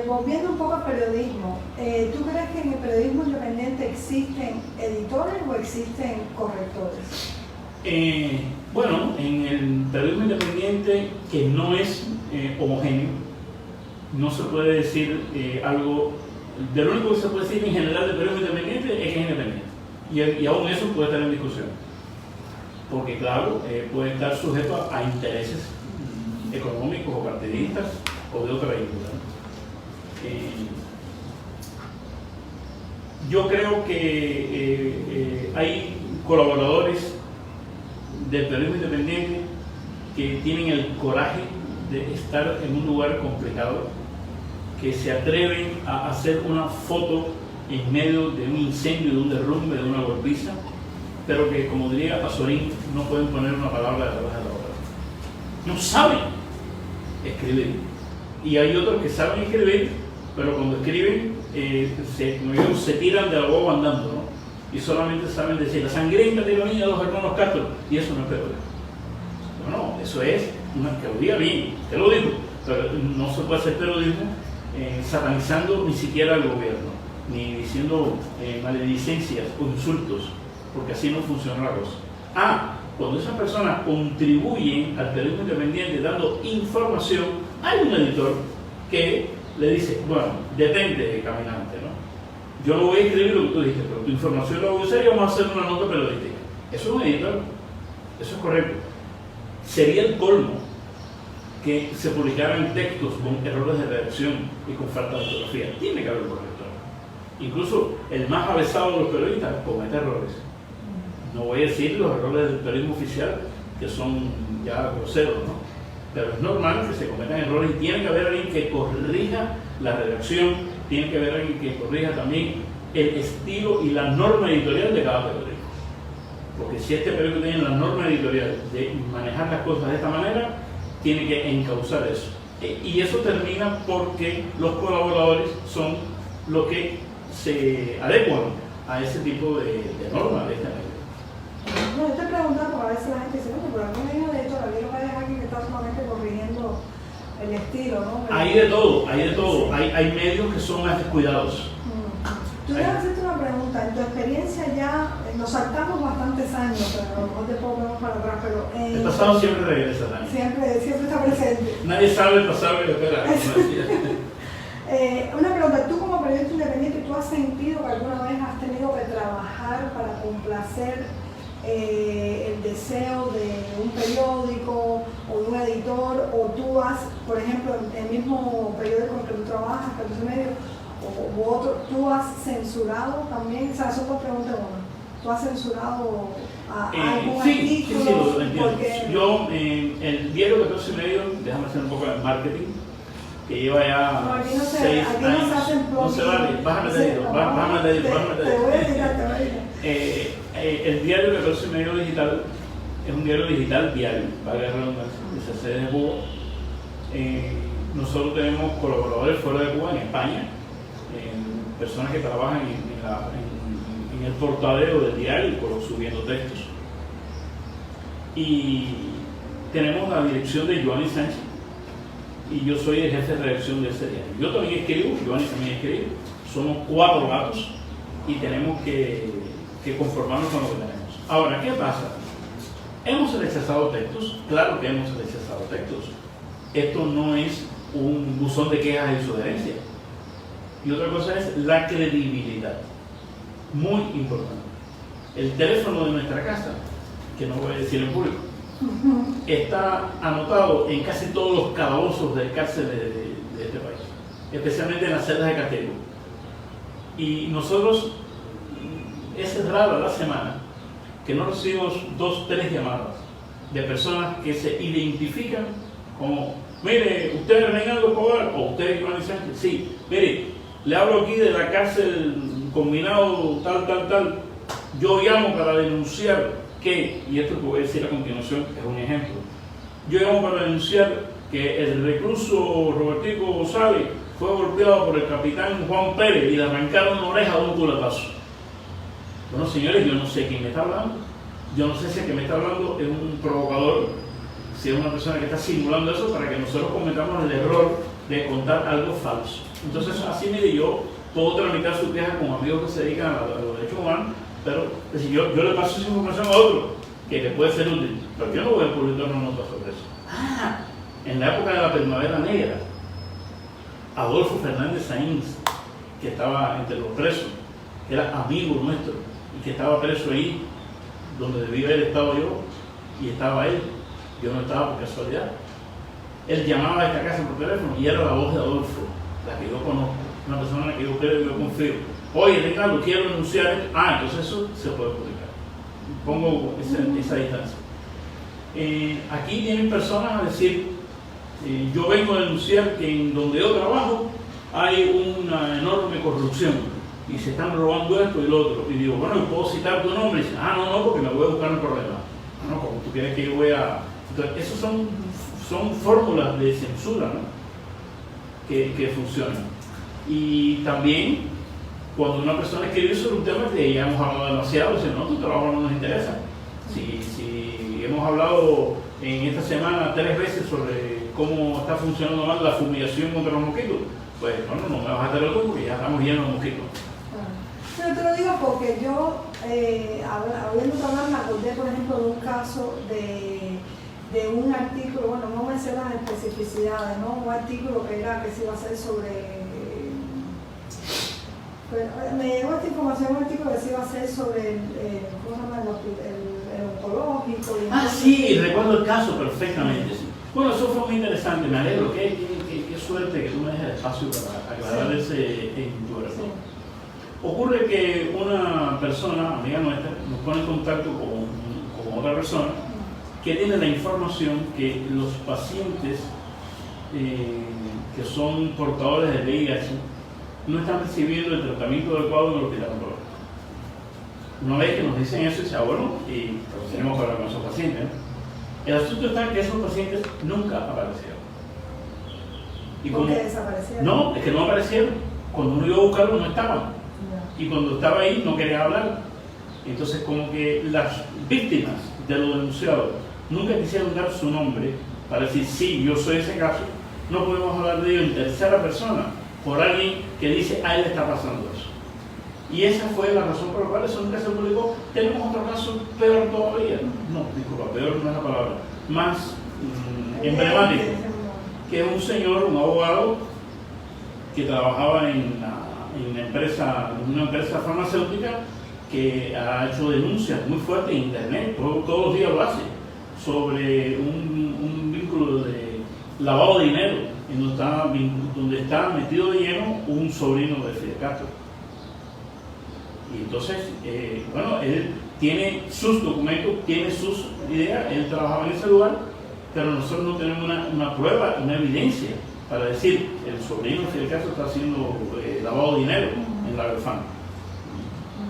Volviendo un poco al periodismo, ¿tú crees que en el periodismo independiente existen editores o existen correctores? Bueno, en el periodismo independiente, que no es homogéneo, no se puede decir algo, de lo único que se puede decir en general del periodismo independiente es que es independiente. Y aún eso puede estar en discusión. Porque claro, puede estar sujeto a intereses económicos o partidistas o de otra índole. Yo creo que hay colaboradores del periodismo independiente que tienen el coraje de estar en un lugar complicado, que se atreven a hacer una foto en medio de un incendio, de un derrumbe, de una golpiza, pero que, como diría Pastorín, no pueden poner una palabra detrás de la otra. No saben escribir. Y hay otros que saben escribir, pero cuando escriben se tiran de la boba andando, ¿no? Y solamente saben decir la sangrienta tiranía de los hermanos Castro, y eso no es periodismo. Bueno, eso es una teoría bien, te lo digo, pero no se puede hacer periodismo satanizando ni siquiera al gobierno, ni diciendo maledicencias o insultos, porque así no funciona la cosa. Cuando esas personas contribuyen al periodismo independiente dando información, hay un editor que le dice, bueno, detente, caminante, ¿no? Yo no voy a escribir lo que tú dijiste, pero tu información la voy a usar y vamos a hacer una nota periodística. Eso es un editor, eso es correcto. Sería el colmo que se publicaran textos con errores de redacción y con falta de ortografía. Tiene que haber un corrector. Incluso el más avesado de los periodistas comete errores. No voy a decir los errores del periodismo oficial, que son ya groseros, ¿no? Pero es normal que se cometan errores y tiene que haber alguien que corrija la redacción, tiene que haber alguien que corrija también el estilo y la norma editorial de cada periódico. Porque si este periódico tiene la norma editorial de manejar las cosas de esta manera, tiene que encauzar eso. Y eso termina porque los colaboradores son los que se adecuan a ese tipo de normas de esta manera. No, yo te preguntaba porque a veces la gente dice, bueno, pero aquí me dijo de esto, aquí lo que hay alguien que está solamente corrigiendo el estilo, ¿no? Hay de todo, hay de todo. Sí. Hay medios que son más descuidados. Yo quiero hacerte una pregunta. En tu experiencia ya, nos saltamos bastantes años, pero a lo mejor después vamos para atrás, pero... el pasado siempre regresa, Dani. Siempre está presente. Nadie sabe el pasado que espera. Una pregunta, tú como periodista independiente, ¿tú has sentido que alguna vez has tenido que trabajar para complacer el deseo de un periódico o de un editor, o tú has, por ejemplo, el mismo periódico en el que tú trabajas, que tú medio, u otro, tú has censurado también? O sea, son dos preguntas una. ¿Tú has censurado a algún artículo? Sí, lo entiendo. Porque... Yo, el diario 14 y medio, déjame hacer un poco de marketing, que lleva ya no, aquí no 6 años. No se hacen no se vale, bájame de ahí, bájame de ahí. Te voy a editar, te voy a editar. El diario 14 y medio digital es un diario digital diario, vale la redundancia, que se hace de Cuba. Nosotros tenemos colaboradores fuera de Cuba, en España, personas que trabajan en el portadeo del diario, subiendo textos. Y tenemos la dirección de Joanny Sánchez, y yo soy el jefe de redacción de ese diario. Yo también escribo, Joanny también escribe, somos 4 gatos y tenemos que conformarnos con lo que tenemos. Ahora, ¿qué pasa? ¿Hemos rechazado textos? Claro que hemos rechazado textos. Esto no es un buzón de quejas y sugerencias. Y otra cosa es la credibilidad. Muy importante. El teléfono de nuestra casa, que no voy a decir en público, está anotado en casi todos los calabozos del cárcel de este país, especialmente en las celdas de castigo. Y nosotros, es raro la semana que no recibimos 2, 3 llamadas de personas que se identifican como, mire, usted es Reinaldo Escobar o usted es Joanny Sánchez. Sí, mire, le hablo aquí de la cárcel combinado tal. Yo llamo para denunciar que, y esto que voy a decir a continuación es un ejemplo, yo llamo para denunciar que el recluso Robertico González fue golpeado por el capitán Juan Pérez y le arrancaron una oreja de un culatazo. Bueno, señores, yo no sé quién me está hablando. Yo no sé si el que me está hablando es un provocador, si es una persona que está simulando eso para que nosotros cometamos el error de contar algo falso. Entonces, así mire, yo puedo tramitar su queja con amigos que se dedican a los derechos humanos, pero es decir, yo le paso esa información a otro que le puede ser útil, pero yo no voy a publicar una nota sobre eso. En la época de la Primavera Negra, Adolfo Fernández Sainz, que estaba entre los presos, que era amigo nuestro y que estaba preso ahí donde debía haber estado yo, y estaba él, yo no estaba por casualidad. Él llamaba a esta casa por teléfono y era la voz de Adolfo, la que yo conozco, una persona en la que yo creo y yo confío. Oye, Ricardo, quiero denunciar esto. Entonces eso se puede publicar. Pongo esa distancia. Aquí vienen personas a decir, yo vengo a denunciar que en donde yo trabajo hay una enorme corrupción y se están robando esto y lo otro. Y digo, bueno, ¿puedo citar tu nombre? Y dice, no, porque me voy a buscar un problema. No, como tú quieres que yo voy a... Entonces, esas son fórmulas de censura, ¿no? que funcionan. Y también, cuando una persona escribe sobre un tema que ya hemos hablado demasiado, dice, no, tu trabajo no nos interesa. Si hemos hablado en esta semana 3 veces sobre cómo está funcionando mal la fumigación contra los mosquitos, pues bueno, no me vas a hacer el porque ya estamos llenos de mosquitos. Pero te lo digo porque yo, habiendo hablado, me acordé, por ejemplo, de un caso de un artículo, bueno, no mencionan especificidades, ¿no? Un artículo que se iba a hacer sobre... me llegó esta información, un artículo que se iba a hacer sobre el oncológico. Sí, recuerdo el caso perfectamente. Sí. Bueno, eso fue muy interesante, me alegro. Qué suerte que tú me dejes el espacio para aclarar ese en tu error. Ocurre que una persona, amiga nuestra, nos pone en contacto con otra persona que tiene la información que los pacientes que son portadores de VIH no están recibiendo el tratamiento adecuado en el hospital oncológico. Una vez que nos dicen eso, dice, bueno, y tenemos que hablar con esos pacientes, ¿no? El asunto está que esos pacientes nunca aparecieron. ¿Por qué desaparecieron? No, es que no aparecieron. Cuando uno iba a buscarlos no estaban. Y cuando estaba ahí no querían hablar. Entonces, como que las víctimas de los denunciados nunca quisieron dar su nombre para decir, sí, yo soy ese caso, no podemos hablar de ello en tercera persona por alguien que dice, a él le está pasando eso. Y esa fue la razón por la cual eso nunca se publicó. Tenemos otro caso peor todavía, no, disculpa, peor no es la palabra, más emblemático, que es un señor, un abogado, que trabajaba en una empresa farmacéutica, que ha hecho denuncias muy fuertes en internet, todos los días lo hace, sobre un vínculo de lavado de dinero, donde está metido de lleno un sobrino de Fidel Castro. Y entonces, bueno, él tiene sus documentos, tiene sus ideas, él trabajaba en ese lugar, pero nosotros no tenemos una prueba, una evidencia para decir, el sobrino de Fidel Castro está haciendo lavado de dinero en la Belfán.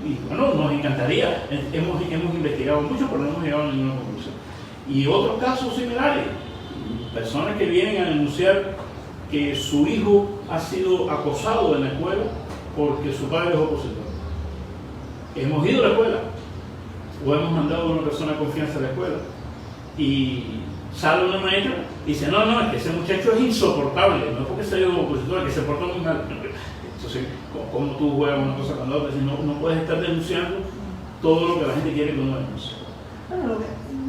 Y bueno, nos encantaría, hemos investigado mucho, pero no hemos llegado a ninguna conclusión. Y otros casos similares, personas que vienen a denunciar que su hijo ha sido acosado en la escuela porque su padre es opositor. Hemos ido a la escuela, o hemos mandado a una persona de confianza a la escuela, y sale una maestra y dice, no, es que ese muchacho es insoportable, no es porque sea opositor, es que se porta muy mal. Entonces, ¿cómo tú juegas una cosa con la otra? No puedes estar denunciando todo lo que la gente quiere que uno denuncie. Bueno,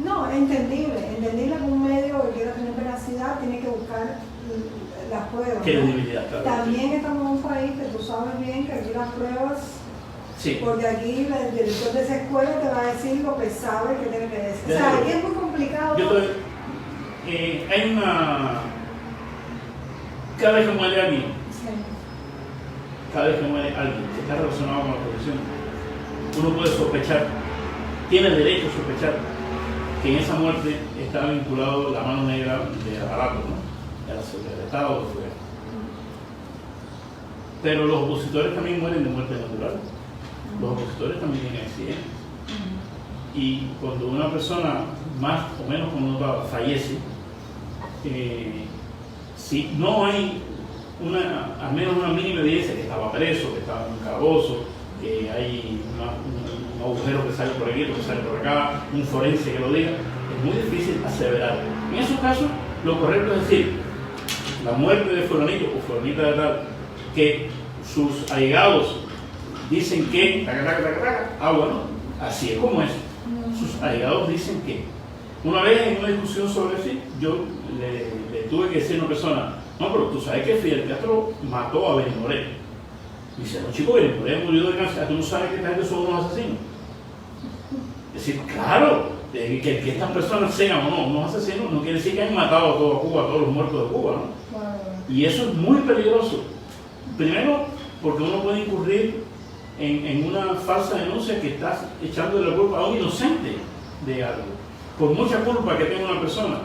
no, es entendible que un medio que quiera tener veracidad tiene que buscar las pruebas. Credibilidad, claro. También estamos en un país que tú sabes bien que aquí las pruebas, sí, porque aquí el director de esa escuela te va a decir lo que sabe que tiene que decir. O sea, aquí es muy complicado. Hay una... Cada vez que muere alguien, cada vez que muere alguien que está relacionado con la profesión, uno puede sospechar, tiene derecho a sospechar que en esa muerte está vinculado la mano negra del aparato, ¿no? De la seguridad del Estado o de fuera. Pero los opositores también mueren de muerte natural. Los opositores también tienen accidentes. Y cuando una persona más o menos connotada fallece, si no hay al menos una mínima evidencia que estaba preso, que estaba en un calabozo, que hay un agujero que sale por aquí, que sale por acá, un forense que lo diga, es muy difícil aseverar. En esos casos, lo correcto es decir, la muerte de fulanito o fulanita de tal, que sus allegados dicen que, bueno, así es como es. Sus allegados dicen que. Una vez en una discusión sobre eso, yo le tuve que decir a una persona, no, pero tú sabes que Fidel Castro mató a Benny Moré. Y dice, no, chico, Benny Moré murió de cáncer, ¿tú no sabes que esta gente son unos asesinos? Es decir, claro, que estas personas sean o no unos asesinos no quiere decir que hayan matado a toda Cuba, a todos los muertos de Cuba, ¿no? Y eso es muy peligroso. Primero, porque uno puede incurrir en una falsa denuncia que estás echando la culpa a un inocente de algo. Por mucha culpa que tenga una persona,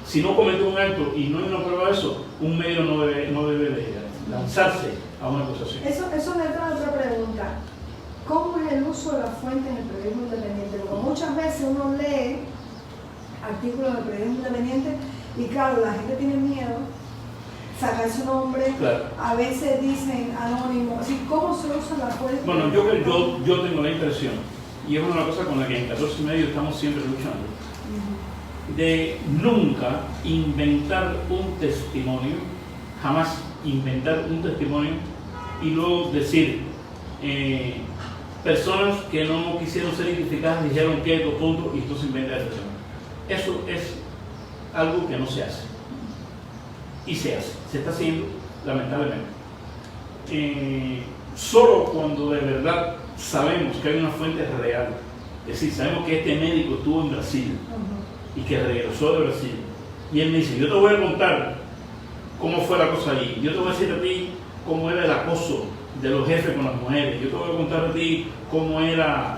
si no comete un acto y no hay una prueba de eso, un medio no debe de lanzarse a una acusación. Eso me trae otra pregunta. ¿Cómo es el uso de la fuente en el periodismo independiente? Porque muchas veces uno lee artículos del periodismo independiente y claro, la gente tiene miedo sacar su nombre, claro. A veces dicen anónimo, así, ¿cómo se usa la fuente? Bueno, yo tengo la impresión, y es una cosa con la que en 14 y medio estamos siempre luchando, de nunca inventar un testimonio, jamás inventar un testimonio y luego decir, personas que no quisieron ser identificadas dijeron que dos puntos y esto se inventa esa persona. Eso es algo que no se hace. Y se está haciendo, lamentablemente. Solo cuando de verdad sabemos que hay una fuente real, es decir, sabemos que este médico estuvo en Brasil y que regresó de Brasil, y él me dice, yo te voy a contar cómo fue la cosa allí, yo te voy a decir a ti cómo era el acoso de los jefes con las mujeres, yo te voy a contar a ti cómo era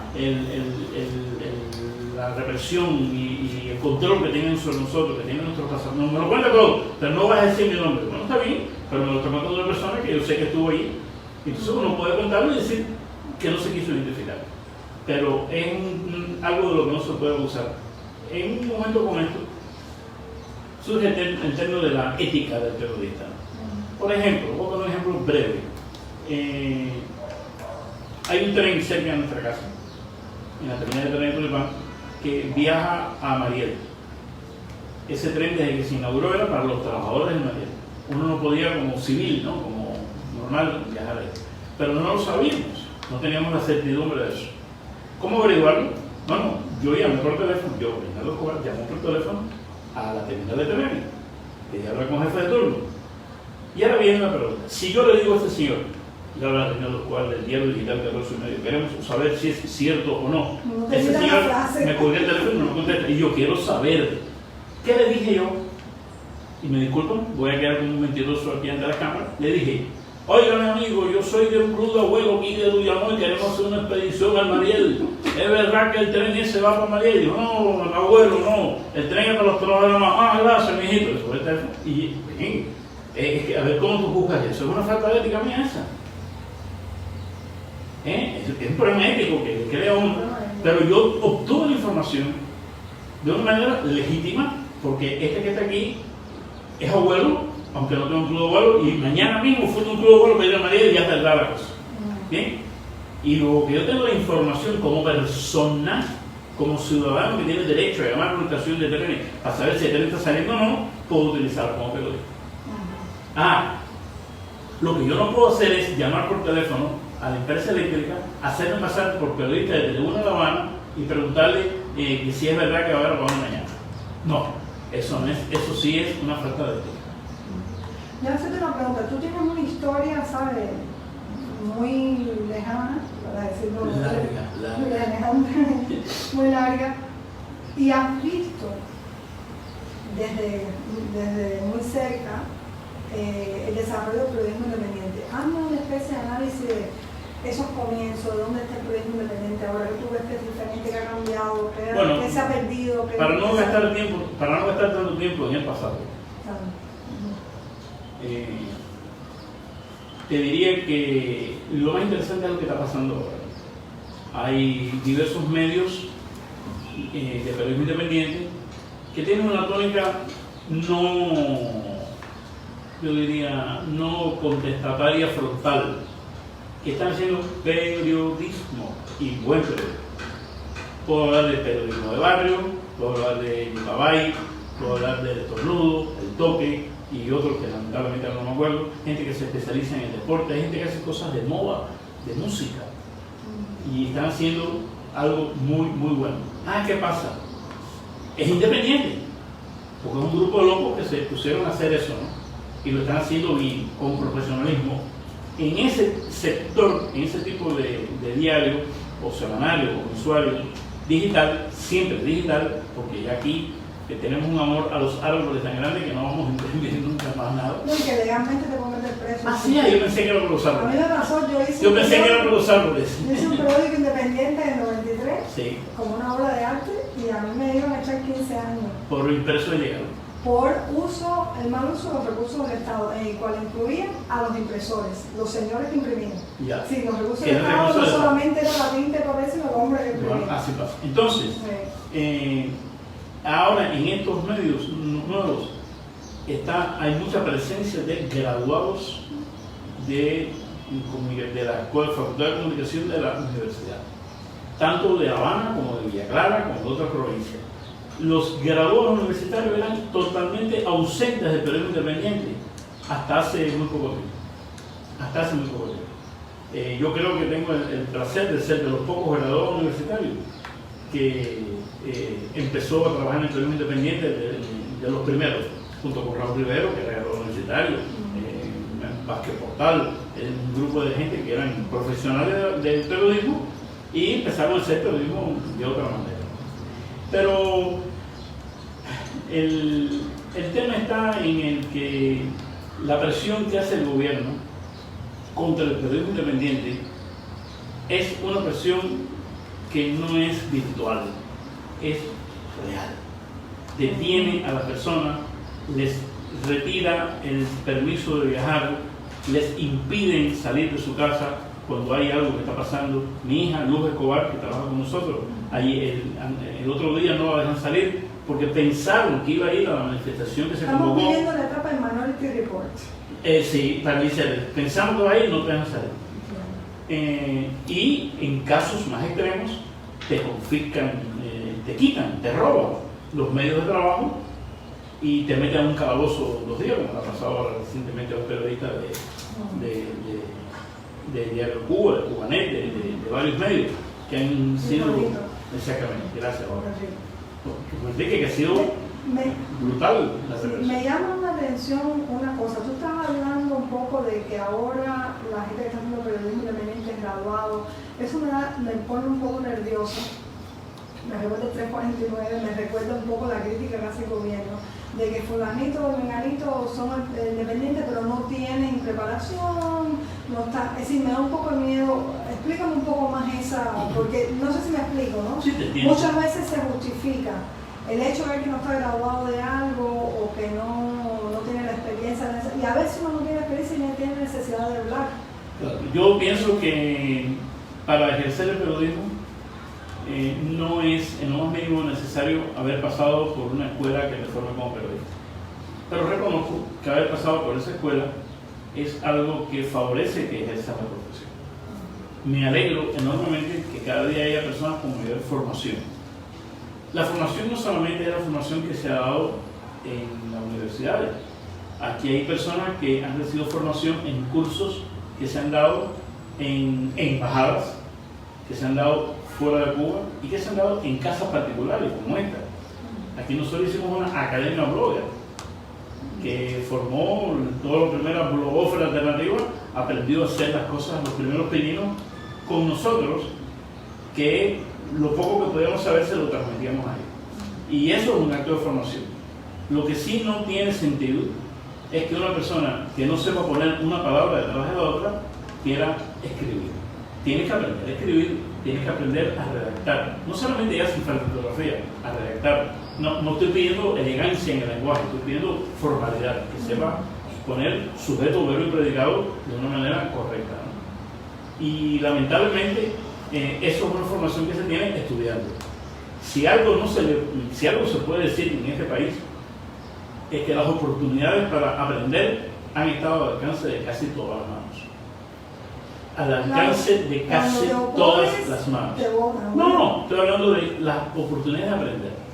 la represión y el control que tienen sobre nosotros, que tienen nuestros pasados. No me lo cuenta todo, pero no vas a decir mi nombre. Bueno, está bien, pero me lo está contando una persona que yo sé que estuvo allí. Entonces uno puede contarlo y decir que no se quiso identificar. Pero es algo de lo que no se puede abusar. En un momento como esto, surge el término de la ética del periodista. Por ejemplo, voy a poner un ejemplo breve. Hay un tren cerca de nuestra casa. en la terminal de tren de Tulipán, que viaja a Mariel. Ese tren desde que se inauguró era para los trabajadores de Mariel. Uno no podía como civil, ¿no? Como normal viajar ahí. Pero no lo sabíamos, no teníamos la certidumbre de eso. ¿Cómo averiguarlo? Bueno, yo llamé por teléfono, Reinaldo Escobar, llamó por teléfono a la terminal de tren, quería hablar con el jefe de turno. Y ahora viene la pregunta, si yo le digo a este señor, le habla Reinaldo Escobar del diario digital 14 y medio, queremos saber si es cierto o no. Ese señor me colgué el teléfono y no me contesta, y yo quiero saber. ¿Qué le dije yo? Y me disculpan, voy a quedar como un mentiroso aquí ante la cámara. Le dije, oigan amigo, yo soy de un club de abuelo aquí de Luyamoy, queremos hacer una expedición al Mariel. ¿Es verdad que el tren ese va para Mariel? Y dijo, no, abuelo, no, el tren es para los trabajadores más. Ah, gracias, mijito. Eso fue el teléfono. Y es que, a ver, ¿cómo tú juzgas eso? Es una falta de ética mía esa. Es un problema ético que crea uno. Pero yo obtuve la información de una manera legítima, porque este que está aquí es abuelo, aunque no tenga un club de abuelo, y mañana mismo fue un club de abuelo para ir a Mariel y ya está la cosa. ¿Bien? Y luego que yo tengo la información como persona, como ciudadano que tiene derecho a llamar a una estación de tren para saber si el tren está saliendo o no, puedo utilizarlo como periodista. Lo que yo no puedo hacer es llamar por teléfono a la empresa eléctrica, hacerme pasar por periodista de Tribuna de La Habana y preguntarle que si es verdad que va a haber apagón mañana. No, eso sí es una falta de ética. Yo hacerte una pregunta, tú tienes una historia, ¿sabes? Muy lejana, para decirlo Larga. Muy larga, y has visto desde muy cerca el desarrollo del periodismo independiente. Hazme una especie de análisis de esos comienzos, de dónde está el periodismo independiente ahora, que tú ves que es diferente, que ha cambiado, que se ha perdido. Para no gastar tanto tiempo en el pasado. Te diría que lo más interesante es lo que está pasando ahora. Hay diversos medios de periodismo independiente que tienen una tónica no contestataria frontal, que están haciendo periodismo y buen periodismo. Puedo hablar de periodismo de barrio, puedo hablar de Yucabay, puedo hablar del Estornudo, el Toque y otros que lamentablemente no me acuerdo, gente que se especializa en el deporte, hay gente que hace cosas de moda, de música, y están haciendo algo muy, muy bueno. ¿Qué pasa? Es independiente, porque es un grupo de locos que se pusieron a hacer eso, ¿no? Y lo están haciendo bien, con profesionalismo. En ese sector, en ese tipo de diario, o semanario, o mensuario, digital, siempre digital, porque ya aquí tenemos un amor a los árboles tan grande que no vamos a entender nunca más nada. No, y que legalmente te pongan preso. Yo pensé que era por los árboles. A mí me pasó, yo pensé que era por los árboles. Yo hice un periódico independiente en el 93, sí, como una obra de arte, y a mí me iban a echar 15 años. Por impreso de llegado. Por el mal uso de los recursos del Estado, en el cual incluía a los impresores, los señores que imprimían. Ya. Sí, los recursos del Estado no solamente era la tinta y papel, sino el hombre que imprimía. Bueno, así pasa. Entonces, ahora en estos medios nuevos hay mucha presencia de graduados de la Escuela de Facultad de Comunicación de la Universidad, tanto de La Habana como de Villa Clara, como de otras provincias. Los graduados universitarios eran totalmente ausentes del periodismo independiente hasta hace muy poco tiempo. Yo creo que tengo el placer de ser de los pocos graduados universitarios que empezó a trabajar en el periodismo independiente de los primeros, junto con Raúl Rivero, que era graduado universitario, Vázquez Portal, un grupo de gente que eran profesionales del periodismo y empezaron a hacer periodismo de otra manera. Pero el tema está en el que la presión que hace el gobierno contra el periodismo independiente es una presión que no es virtual, es real. Detiene a las personas, les retira el permiso de viajar, les impiden salir de su casa cuando hay algo que está pasando. Mi hija Luz Escobar, que trabaja con nosotros, ahí el otro día no la dejan salir porque pensaron que iba a ir a la manifestación que se convocó. Estamos viviendo la etapa del Minority Report. Sí, para decir, pensamos que va a ir, no te dejan salir. Y en casos más extremos, te confiscan, te quitan, te roban los medios de trabajo y te meten a un calabozo 2 días, como ha pasado ahora recientemente a un periodista de Diario Cuba, de Cubanet, de varios medios que han sido... Exactamente, gracias. Enrique, que ha sido brutal la represión. Me llama la atención una cosa. Tú estabas hablando un poco de que ahora la gente que está haciendo periodismo independiente, graduado, eso me pone un poco nervioso. Me recuerda el 349, me recuerda un poco la crítica que hace el gobierno, de que fulanito o menganito son independientes pero no tienen preparación, no está, es decir, me da un poco de miedo. Explícame un poco más esa, porque no sé si me explico, ¿no? Sí, te entiendo. Muchas veces se justifica el hecho de que no está graduado de algo o que no tiene la experiencia, y a veces uno no tiene experiencia y no tiene necesidad de hablar. Yo pienso que para ejercer el periodismo no es en lo más mínimo necesario haber pasado por una escuela que te forme como periodista. Pero reconozco que haber pasado por esa escuela es algo que favorece que ejerzas la profesión. Me alegro enormemente que cada día haya personas con mayor formación. La formación no solamente es la formación que se ha dado en las universidades. Aquí hay personas que han recibido formación en cursos que se han dado en embajadas, que se han dado fuera de Cuba y que se han dado en casas particulares como esta. Aquí nosotros hicimos una academia blogger que formó toda la primera blogósfera alternativa, aprendió a hacer las cosas, los primeros pininos con nosotros, que lo poco que podíamos saber se lo transmitíamos a ellos. Y eso es un acto de formación. Lo que sí no tiene sentido es que una persona que no sepa poner una palabra detrás de la otra quiera escribir. Tienes que aprender a escribir, tienes que aprender a redactar. No solamente ya sin falta de ortografía, a redactar. No estoy pidiendo elegancia en el lenguaje, estoy pidiendo formalidad, que sepa poner sujeto, verbo y predicado de una manera correcta, ¿no? Y lamentablemente eso es una formación que se tiene estudiando. Si algo se puede decir en este país es que las oportunidades para aprender han estado al alcance de casi todas las manos. Al alcance de casi todas las manos. No, estoy hablando de las oportunidades de aprender.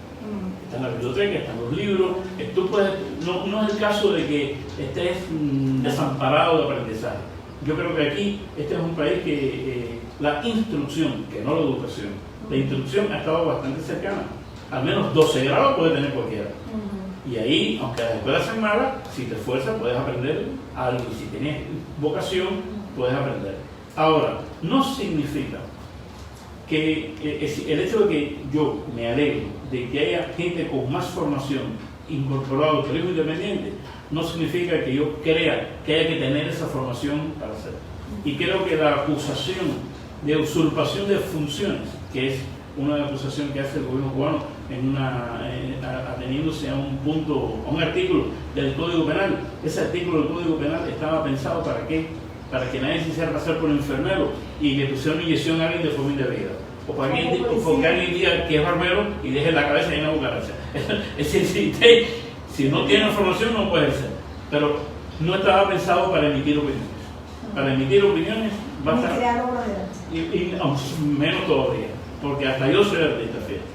Está en la biblioteca, están los libros. Tú puedes, no es el caso de que estés desamparado de aprendizaje. Yo creo que aquí este es un país que la instrucción, que no la educación, la instrucción ha estado bastante cercana. Al menos 12 grados puede tener cualquiera. Y ahí, aunque las escuelas sean malas, si te esfuerzas puedes aprender algo. Y si tienes vocación, puedes aprender. Ahora, no significa que el hecho de que yo me alegro de que haya gente con más formación incorporada al periodismo independiente, no significa que yo crea que haya que tener esa formación para hacerlo. Y creo que la acusación de usurpación de funciones, que es una acusación que hace el gobierno cubano ateniéndose a un punto, a un artículo del Código Penal. Ese artículo del Código Penal estaba pensado ¿para qué? Para que nadie se hiciera pasar por enfermero y le pusiera una inyección a alguien de forma indebida. O para que alguien diga que es barbero y deje la cabeza llena de cucaracha. Es decir, si no tiene información no puede ser. Pero no estaba pensado para emitir opiniones. Para emitir opiniones va a estar... y menos todavía. Porque hasta yo soy artista, fíjate.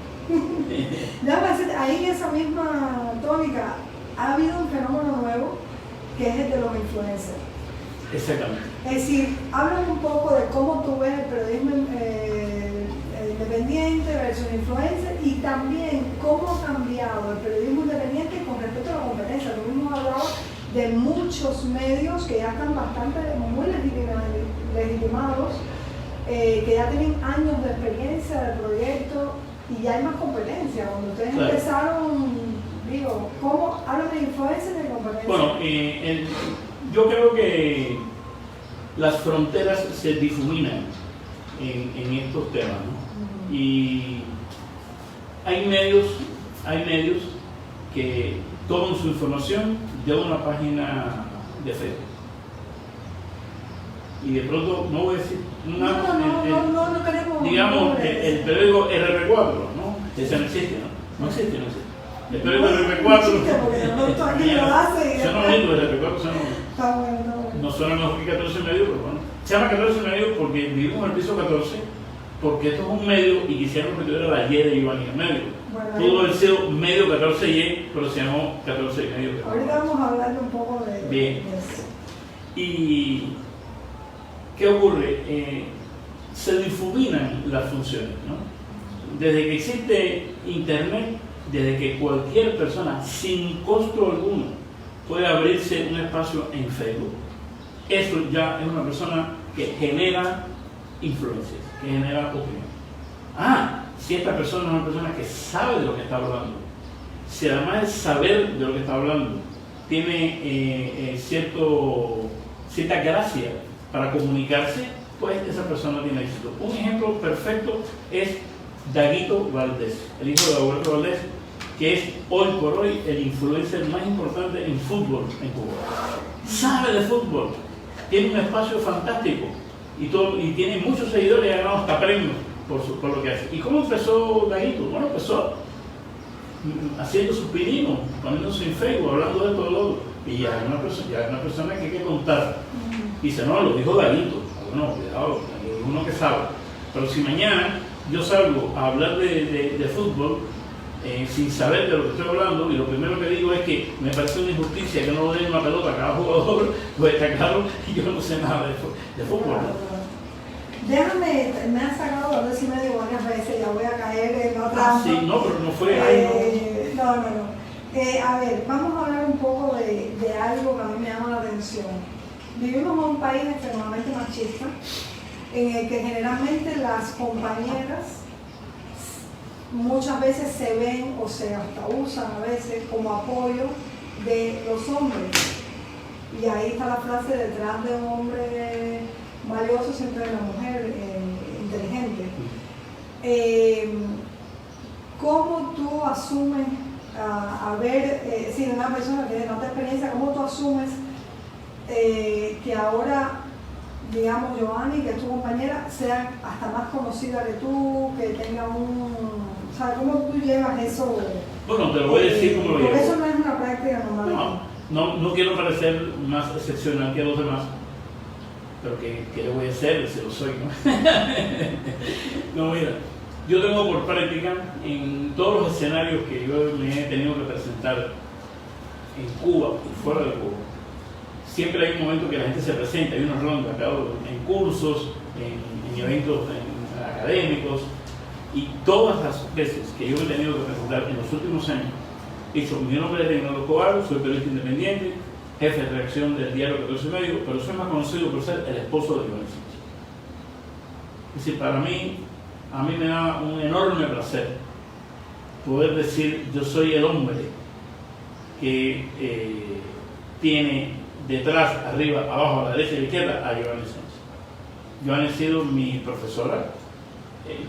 Ahí en esa misma tónica ha habido un fenómeno nuevo que es el de los influencers. Exactamente. Es decir, háblame un poco de cómo tú ves el periodismo independiente versus influencer y también cómo ha cambiado el periodismo independiente con respecto a la competencia. Tú mismo hablabas de muchos medios que ya están bastante, muy legitimados, que ya tienen años de experiencia del proyecto y ya hay más competencia. Cuando ustedes empezaron, digo, ¿cómo hablan de influencia y de competencia? Bueno, yo creo que las fronteras se difuminan en estos temas, ¿no? Y hay medios que toman su información de una página de Facebook. Y de pronto, no voy a decir nada, no queremos, digamos, el periódico RP4, ¿no? Ese no existe, ¿no? No existe. El periódico RP4 no suena mejor que 14 medios, pero bueno. Se llama 14 medios porque vivimos en el piso 14 porque esto es un medio y quisieron que tuviera la Y de Giovanni en medio. Bueno, Pudo haber sido medio 14Y, pero se llamó 14 y medio. ahorita vamos a hablar un poco de Bien. eso. ¿Y qué ocurre? Se difuminan las funciones, ¿no? Desde que existe Internet, desde que cualquier persona sin costo alguno puede abrirse un espacio en Facebook, eso ya es una persona que genera influencias, que genera opinión. Si esta persona es una persona que sabe de lo que está hablando, si además de saber de lo que está hablando tiene cierta gracia para comunicarse, pues esa persona tiene éxito. Un ejemplo perfecto es Daguito Valdés, el hijo de Alberto Valdés, que es hoy por hoy el influencer más importante en fútbol en Cuba. Sabe de fútbol, tiene un espacio fantástico y tiene muchos seguidores y ha ganado hasta premios por lo que hace. ¿Y cómo empezó Daguito? Bueno, empezó haciendo sus pininos, poniéndose en Facebook, hablando de todo lo otro. Y ya es una persona que hay que contar. Dice, no, lo dijo Daguito. Bueno, cuidado, hay uno que sabe. Pero si mañana yo salgo a hablar de fútbol sin saber de lo que estoy hablando, y lo primero que digo es que me parece una injusticia que no den una pelota a cada jugador, pues está claro que yo no sé nada de fútbol, ¿no? Déjame, me han sacado a 2:30 varias veces, ya voy a caer en la trampa. Sí, no, pero no fue ahí, no. A ver, vamos a hablar un poco de algo que a mí me llama la atención. Vivimos en un país extremadamente machista, en el que generalmente las compañeras muchas veces se ven o se hasta usan a veces como apoyo de los hombres. Y ahí está la frase: detrás de un hombre valioso siempre hay una mujer inteligente. ¿Cómo tú asumes si una persona que tiene tanta experiencia, cómo tú asumes que ahora, digamos, Giovanni, que es tu compañera, sea hasta más conocida que tú, que tenga o sea, ¿cómo tú llevas eso? Bueno, te lo voy a decir cómo lo llevo. Porque eso no es una práctica normal. No quiero parecer más excepcional que los demás, pero ¿qué le voy a hacer si lo soy, no? No, mira, yo tengo por práctica en todos los escenarios que yo me he tenido que presentar en Cuba y fuera de Cuba. Siempre hay un momento que la gente se presenta, hay una ronda, claro, en cursos, en eventos académicos, y todas las veces que yo me he tenido que presentar en los últimos años, he dicho: mi nombre es Reinaldo Escobar, soy periodista independiente, jefe de redacción del diario 14 y medio, pero soy más conocido por ser el esposo de Giovanni Sánchez. Es decir, a mí me da un enorme placer poder decir: yo soy el hombre que tiene detrás, arriba, abajo, a la derecha y a la izquierda a Giovanni Sánchez. Giovanni ha sido mi profesora,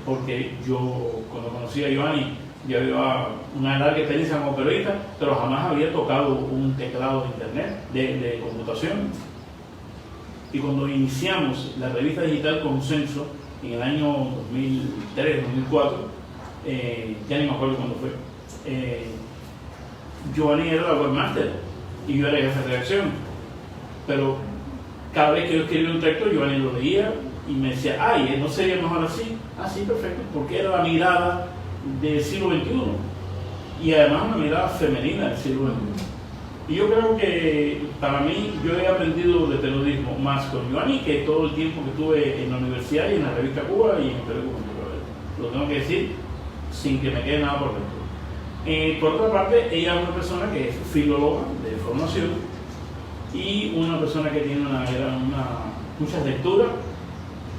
porque yo, cuando conocí a Giovanni, yo había una larga experiencia como periodista, pero jamás había tocado un teclado de internet, de computación. Y cuando iniciamos la revista digital Consenso en el año 2003, 2004, ya ni me acuerdo cuándo fue, Giovanni era la webmaster y yo era jefe de redacción. Pero cada vez que yo escribía un texto, Giovanni lo leía y me decía: ay, ¿no sería mejor así? Ah, sí, perfecto, porque era la mirada del siglo XXI y además una mirada femenina del siglo XXI. Y yo creo que para mí, yo he aprendido de periodismo más con Giovanni que todo el tiempo que estuve en la universidad y en la revista Cuba y en el periódico Contemporáneo. Lo tengo que decir sin que me quede nada por dentro. Por otra parte, ella es una persona que es filóloga de formación y una persona que tiene muchas lecturas,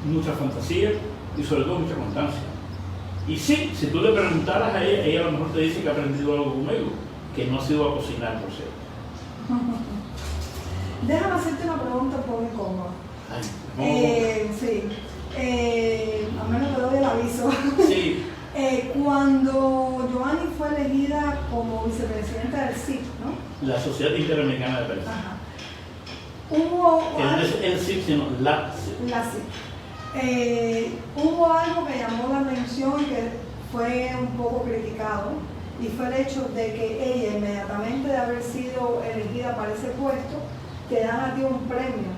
mucha fantasía y sobre todo mucha constancia. Y sí, si tú le preguntaras a ella a lo mejor te dice que ha aprendido algo conmigo, que no ha sido a cocinar, por cierto. Déjame hacerte una pregunta un poco incómoda. Sí, al menos te doy el aviso. Sí. Cuando Giovanni fue elegida como vicepresidenta del CIP, ¿no? La Sociedad Interamericana de Prensa. Ajá. Hubo no es el CIP, sino la CIP. La CIP. Hubo algo que llamó la atención, que fue un poco criticado, y fue el hecho de que ella, inmediatamente de haber sido elegida para ese puesto, te dan a ti un premio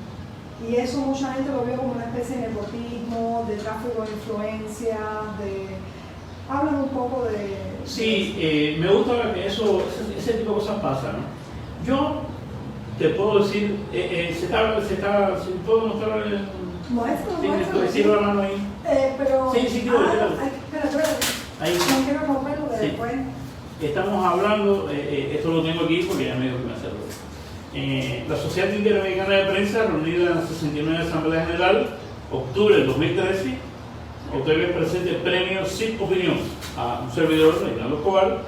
Y eso mucha gente lo vio como una especie de nepotismo, de tráfico de influencia, Hablan un poco de... Sí, me gusta que ese tipo de cosas pasan, ¿no? Yo te puedo decir, si puedo mostrar Muestro. decir la mano ahí. Pero... Sí, claro. Espera. Ahí. No quiero romperlo de Sí. después. Estamos hablando, esto lo tengo aquí porque ya me dijo que me hacerlo. La Sociedad Interamericana de Prensa, reunida en la 69 Asamblea General, octubre del 2013, otorga el presente premio Sin Opinión a un servidor, Reinaldo Escobar,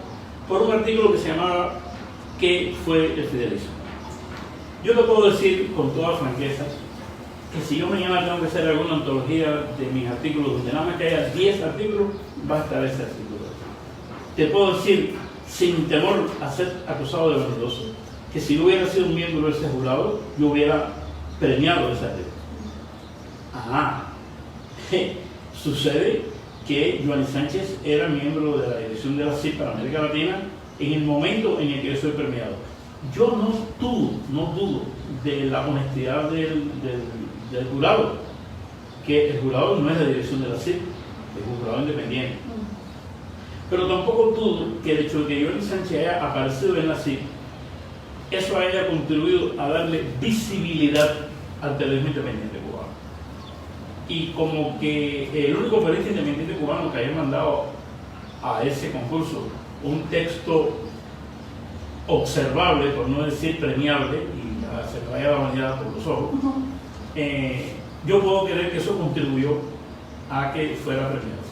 por un artículo que se llamaba ¿Qué fue el fidelismo? Yo te puedo decir con toda franqueza que si yo mañana tengo que hacer alguna antología de mis artículos, donde nada más que haya 10 artículos, va a estar ese artículo. Te puedo decir, sin temor a ser acusado de vanidoso, que si no hubiera sido un miembro de ese jurado, yo hubiera premiado ese artículo. Ajá. Sucede que Joanny Sánchez era miembro de la dirección de la CIP para América Latina en el momento en el que yo soy premiado. Yo no dudo de la honestidad del jurado, que el jurado no es la dirección de la CIP, es un jurado independiente. Pero tampoco dudo que el hecho de que Joanny Sánchez haya aparecido en la CIP, eso haya contribuido a darle visibilidad al periodismo independiente cubano. Y como que el único periodista independiente cubano que haya mandado a ese concurso un texto observable, por no decir premiable, y se me vaya la vanidad por los ojos, yo puedo creer que eso contribuyó a que fuera premiado.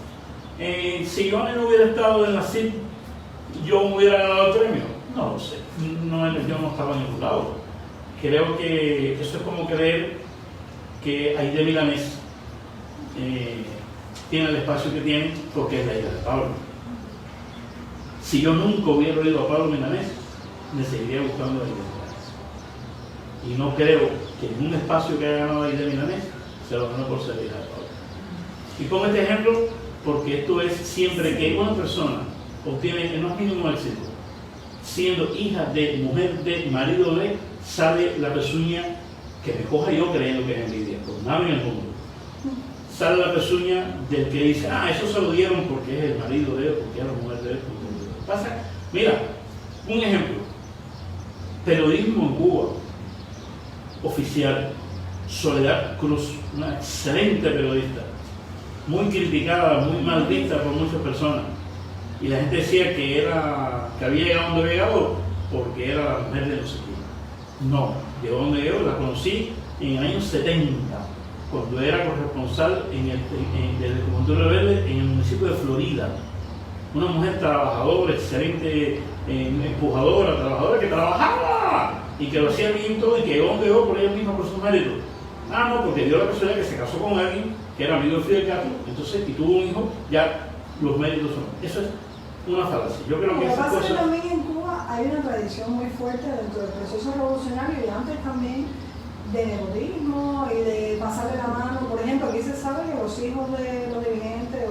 Si yo no hubiera estado en la CIP, ¿yo me hubiera ganado el premio? No lo sé, yo no estaba en ningún lado. Creo que eso es como creer que Aide Milanés tiene el espacio que tiene porque es la hija de Pablo. Si yo nunca hubiera oído a Pablo Milanés, me seguiría buscando a Aide Milanés. Y no creo que en un espacio que haya ganado Aide Milanés se lo ganó por ser hija de Pablo. Y pongo este ejemplo porque esto es siempre que una persona obtiene el más mínimo éxito, siendo hija de, mujer de, marido de, sale la pezuña que me coja yo creyendo que es envidia, por nada en el mundo. Sale la pezuña del que dice, eso se lo dieron porque es el marido de él, porque es la mujer de él. Pasa, mira, un ejemplo, periodismo en Cuba, oficial, Soledad Cruz, una excelente periodista, muy criticada, muy mal vista por muchas personas, y la gente decía que había llegado donde había llegado porque era la mujer de no sé quién. No, llegó donde llegó, la conocí en el año 70, cuando era corresponsal del Comando Rebelde en el municipio de Florida. Una mujer trabajadora, excelente, empujadora, trabajadora que trabajaba y que lo hacía bien todo y que llegó donde llegó por ella misma, por sus méritos. No, porque dio la persona que se casó con alguien que era amigo de Fidel Castro, entonces, y tuvo un hijo, ya los méritos son. Eso es una falacia. Yo creo que lo que esa pasa es que cosa... también en Cuba hay una tradición muy fuerte dentro del proceso revolucionario y antes también de nepotismo y de pasarle la mano. Por ejemplo, aquí se sabe que los hijos de los dirigentes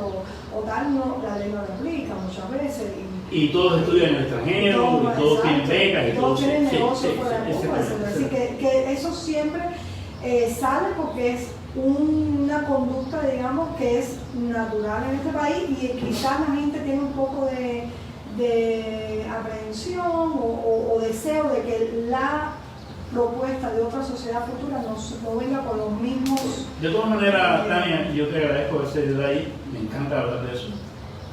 o tal, la ley no lo aplica muchas veces. Y todos estudian en el extranjero, y todos tienen becas, y todos tienen negocios fuera de Cuba. Así que eso siempre sale porque es una conducta, digamos, que es natural en este país y quizás la gente tiene un poco de aprehensión o deseo de que la propuesta de otra sociedad futura no venga con los mismos... De todas maneras, Tania, yo te agradezco ese detalle, me encanta hablar de eso.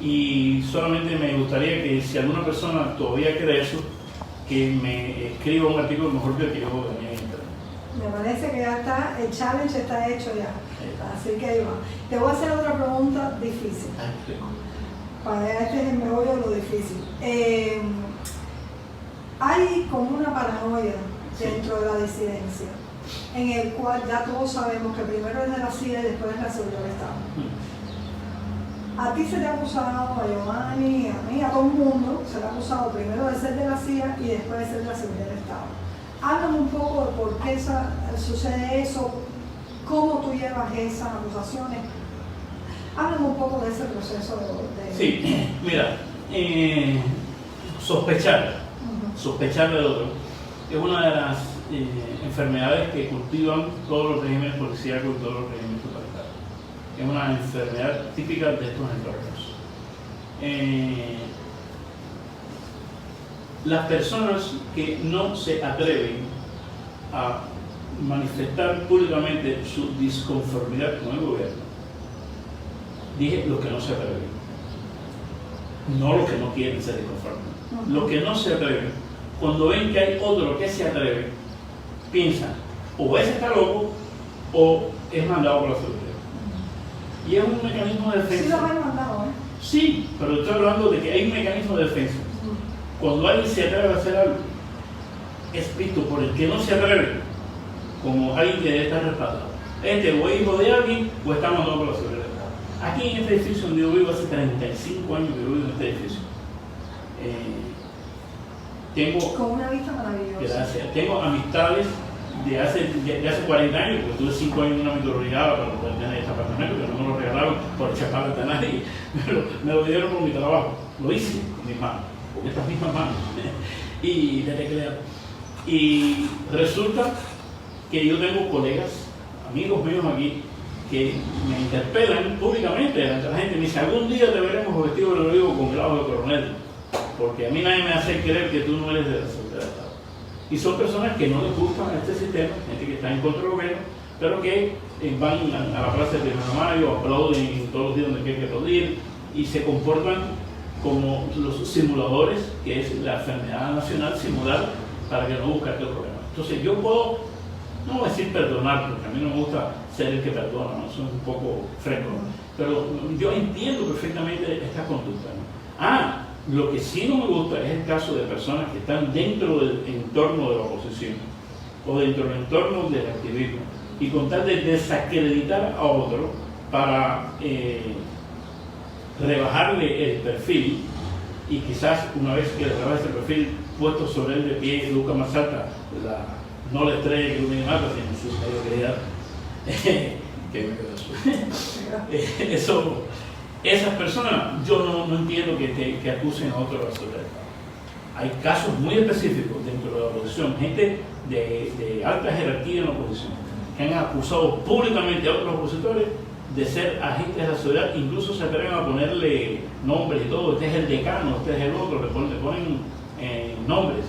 Y solamente me gustaría que si alguna persona todavía cree eso, que me escriba un artículo mejor que el que yo gané en internet. Me parece que ya está, el challenge está hecho ya. Así que ahí va. Te voy a hacer otra pregunta difícil. Para este es el meollo de lo difícil. Hay como una paranoia dentro de la disidencia, en el cual ya todos sabemos que primero es de la CIA y después es la seguridad del Estado. A ti se te ha acusado, a Giovanni, a mí, a todo el mundo, se le ha acusado primero de ser de la CIA y después de ser de la seguridad del Estado. Háblame un poco de por qué sucede eso, cómo tú llevas esas acusaciones. Háblame un poco de ese proceso de... Sí, mira, sospechar del otro es una de las enfermedades que cultivan todos los regímenes policíacos y todos los regímenes totalitarios. Es una enfermedad típica de estos entornos. Las personas que no se atreven a manifestar públicamente su disconformidad con el gobierno, dije los que no se atreven, no los que no quieren ser disconformes, los que no se atreven, cuando ven que hay otro que se atreve, piensan o ese está loco o es mandado por la seguridad. Y es un mecanismo de defensa. Sí, los han mandado, ¿eh? Sí, pero estoy hablando de que hay un mecanismo de defensa. Cuando alguien se atreve a hacer algo, es visto por el que no se atreve como alguien que debe estar respaldado. O es hijo de alguien o está mandado por la seguridad. Aquí en este edificio donde yo vivo, hace 35 años que yo vivo en este edificio. Tengo, con una vista maravillosa. Gracias. Tengo amistades de hace 40 años, porque tuve 5 años en una microrrigada para poder tener este apartamento, que no me lo regalaron por chapar a nadie, me lo dieron por mi trabajo. Lo hice con mis manos, con estas mismas manos, y de tecleado. Y resulta que yo tengo colegas, amigos míos aquí, que me interpelan públicamente ante la gente. Me dice, algún día te veremos vestido de Rodrigo con grado de coronel, porque a mí nadie me hace creer que tú no eres de la seguridad del Estado. Y son personas que no les gusta este sistema, gente que está en contra del gobierno, pero que van a la plaza de 1 de mayo, aplauden todos los días donde quieren que aplaudir, y se comportan como los simuladores, que es la enfermedad nacional, simular para que no buscarte el problema. Entonces yo puedo, no voy a decir perdonar, porque a mí no me gusta ser el que perdona, ¿no? Eso es un poco fresco, pero yo entiendo perfectamente esta conducta, ¿no? Lo que sí no me gusta es el caso de personas que están dentro del entorno de la oposición o dentro del entorno del activismo y con tal de desacreditar a otro para rebajarle el perfil, y quizás una vez que le rebaja ese perfil puesto sobre él de pie, Lucas Masata, no la estrella que ilumina mata, sino su mediocridad, que me quedó eso. Esas personas, yo no entiendo que acusen a otro de la seguridad. Hay casos muy específicos dentro de la oposición, gente de alta jerarquía en la oposición, que han acusado públicamente a otros opositores de ser agentes de la seguridad, incluso se atreven a ponerle nombres y todo. Este es el decano, este es el otro, le ponen nombres.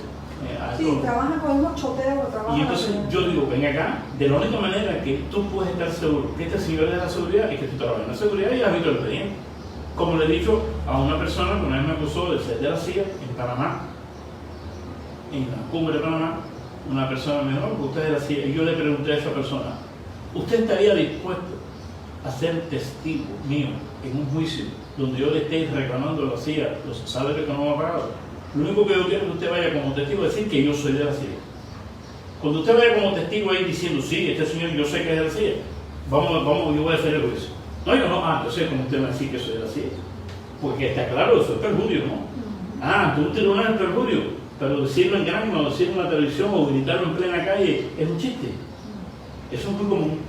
Sí, trabajan con unos choteos que trabajan. Y entonces yo digo, ven acá, de la única manera que tú puedes estar seguro que este señor es de la seguridad es que tú trabajas en la seguridad y has visto el expediente. Como le he dicho a una persona que una vez me acusó de ser de la CIA en Panamá, en la cumbre de Panamá, una persona me dijo, no, usted es de la CIA. Y yo le pregunté a esa persona, ¿usted estaría dispuesto a ser testigo mío en un juicio donde yo le esté reclamando a la CIA los salarios que no me ha pagado? Lo único que yo quiero es que usted vaya como testigo a decir que yo soy de la CIA. Cuando usted vaya como testigo ahí diciendo, sí, este señor yo sé que es de la CIA, vamos, yo voy a hacer el juicio. No, yo no, yo sé como usted me va a decir que soy de la CIA. Porque está claro, eso es perjurio, ¿no? Tú un tribunal es perjurio, pero decirlo en grano, o decirlo en la televisión, o gritarlo en plena calle, es un chiste. Eso es muy común.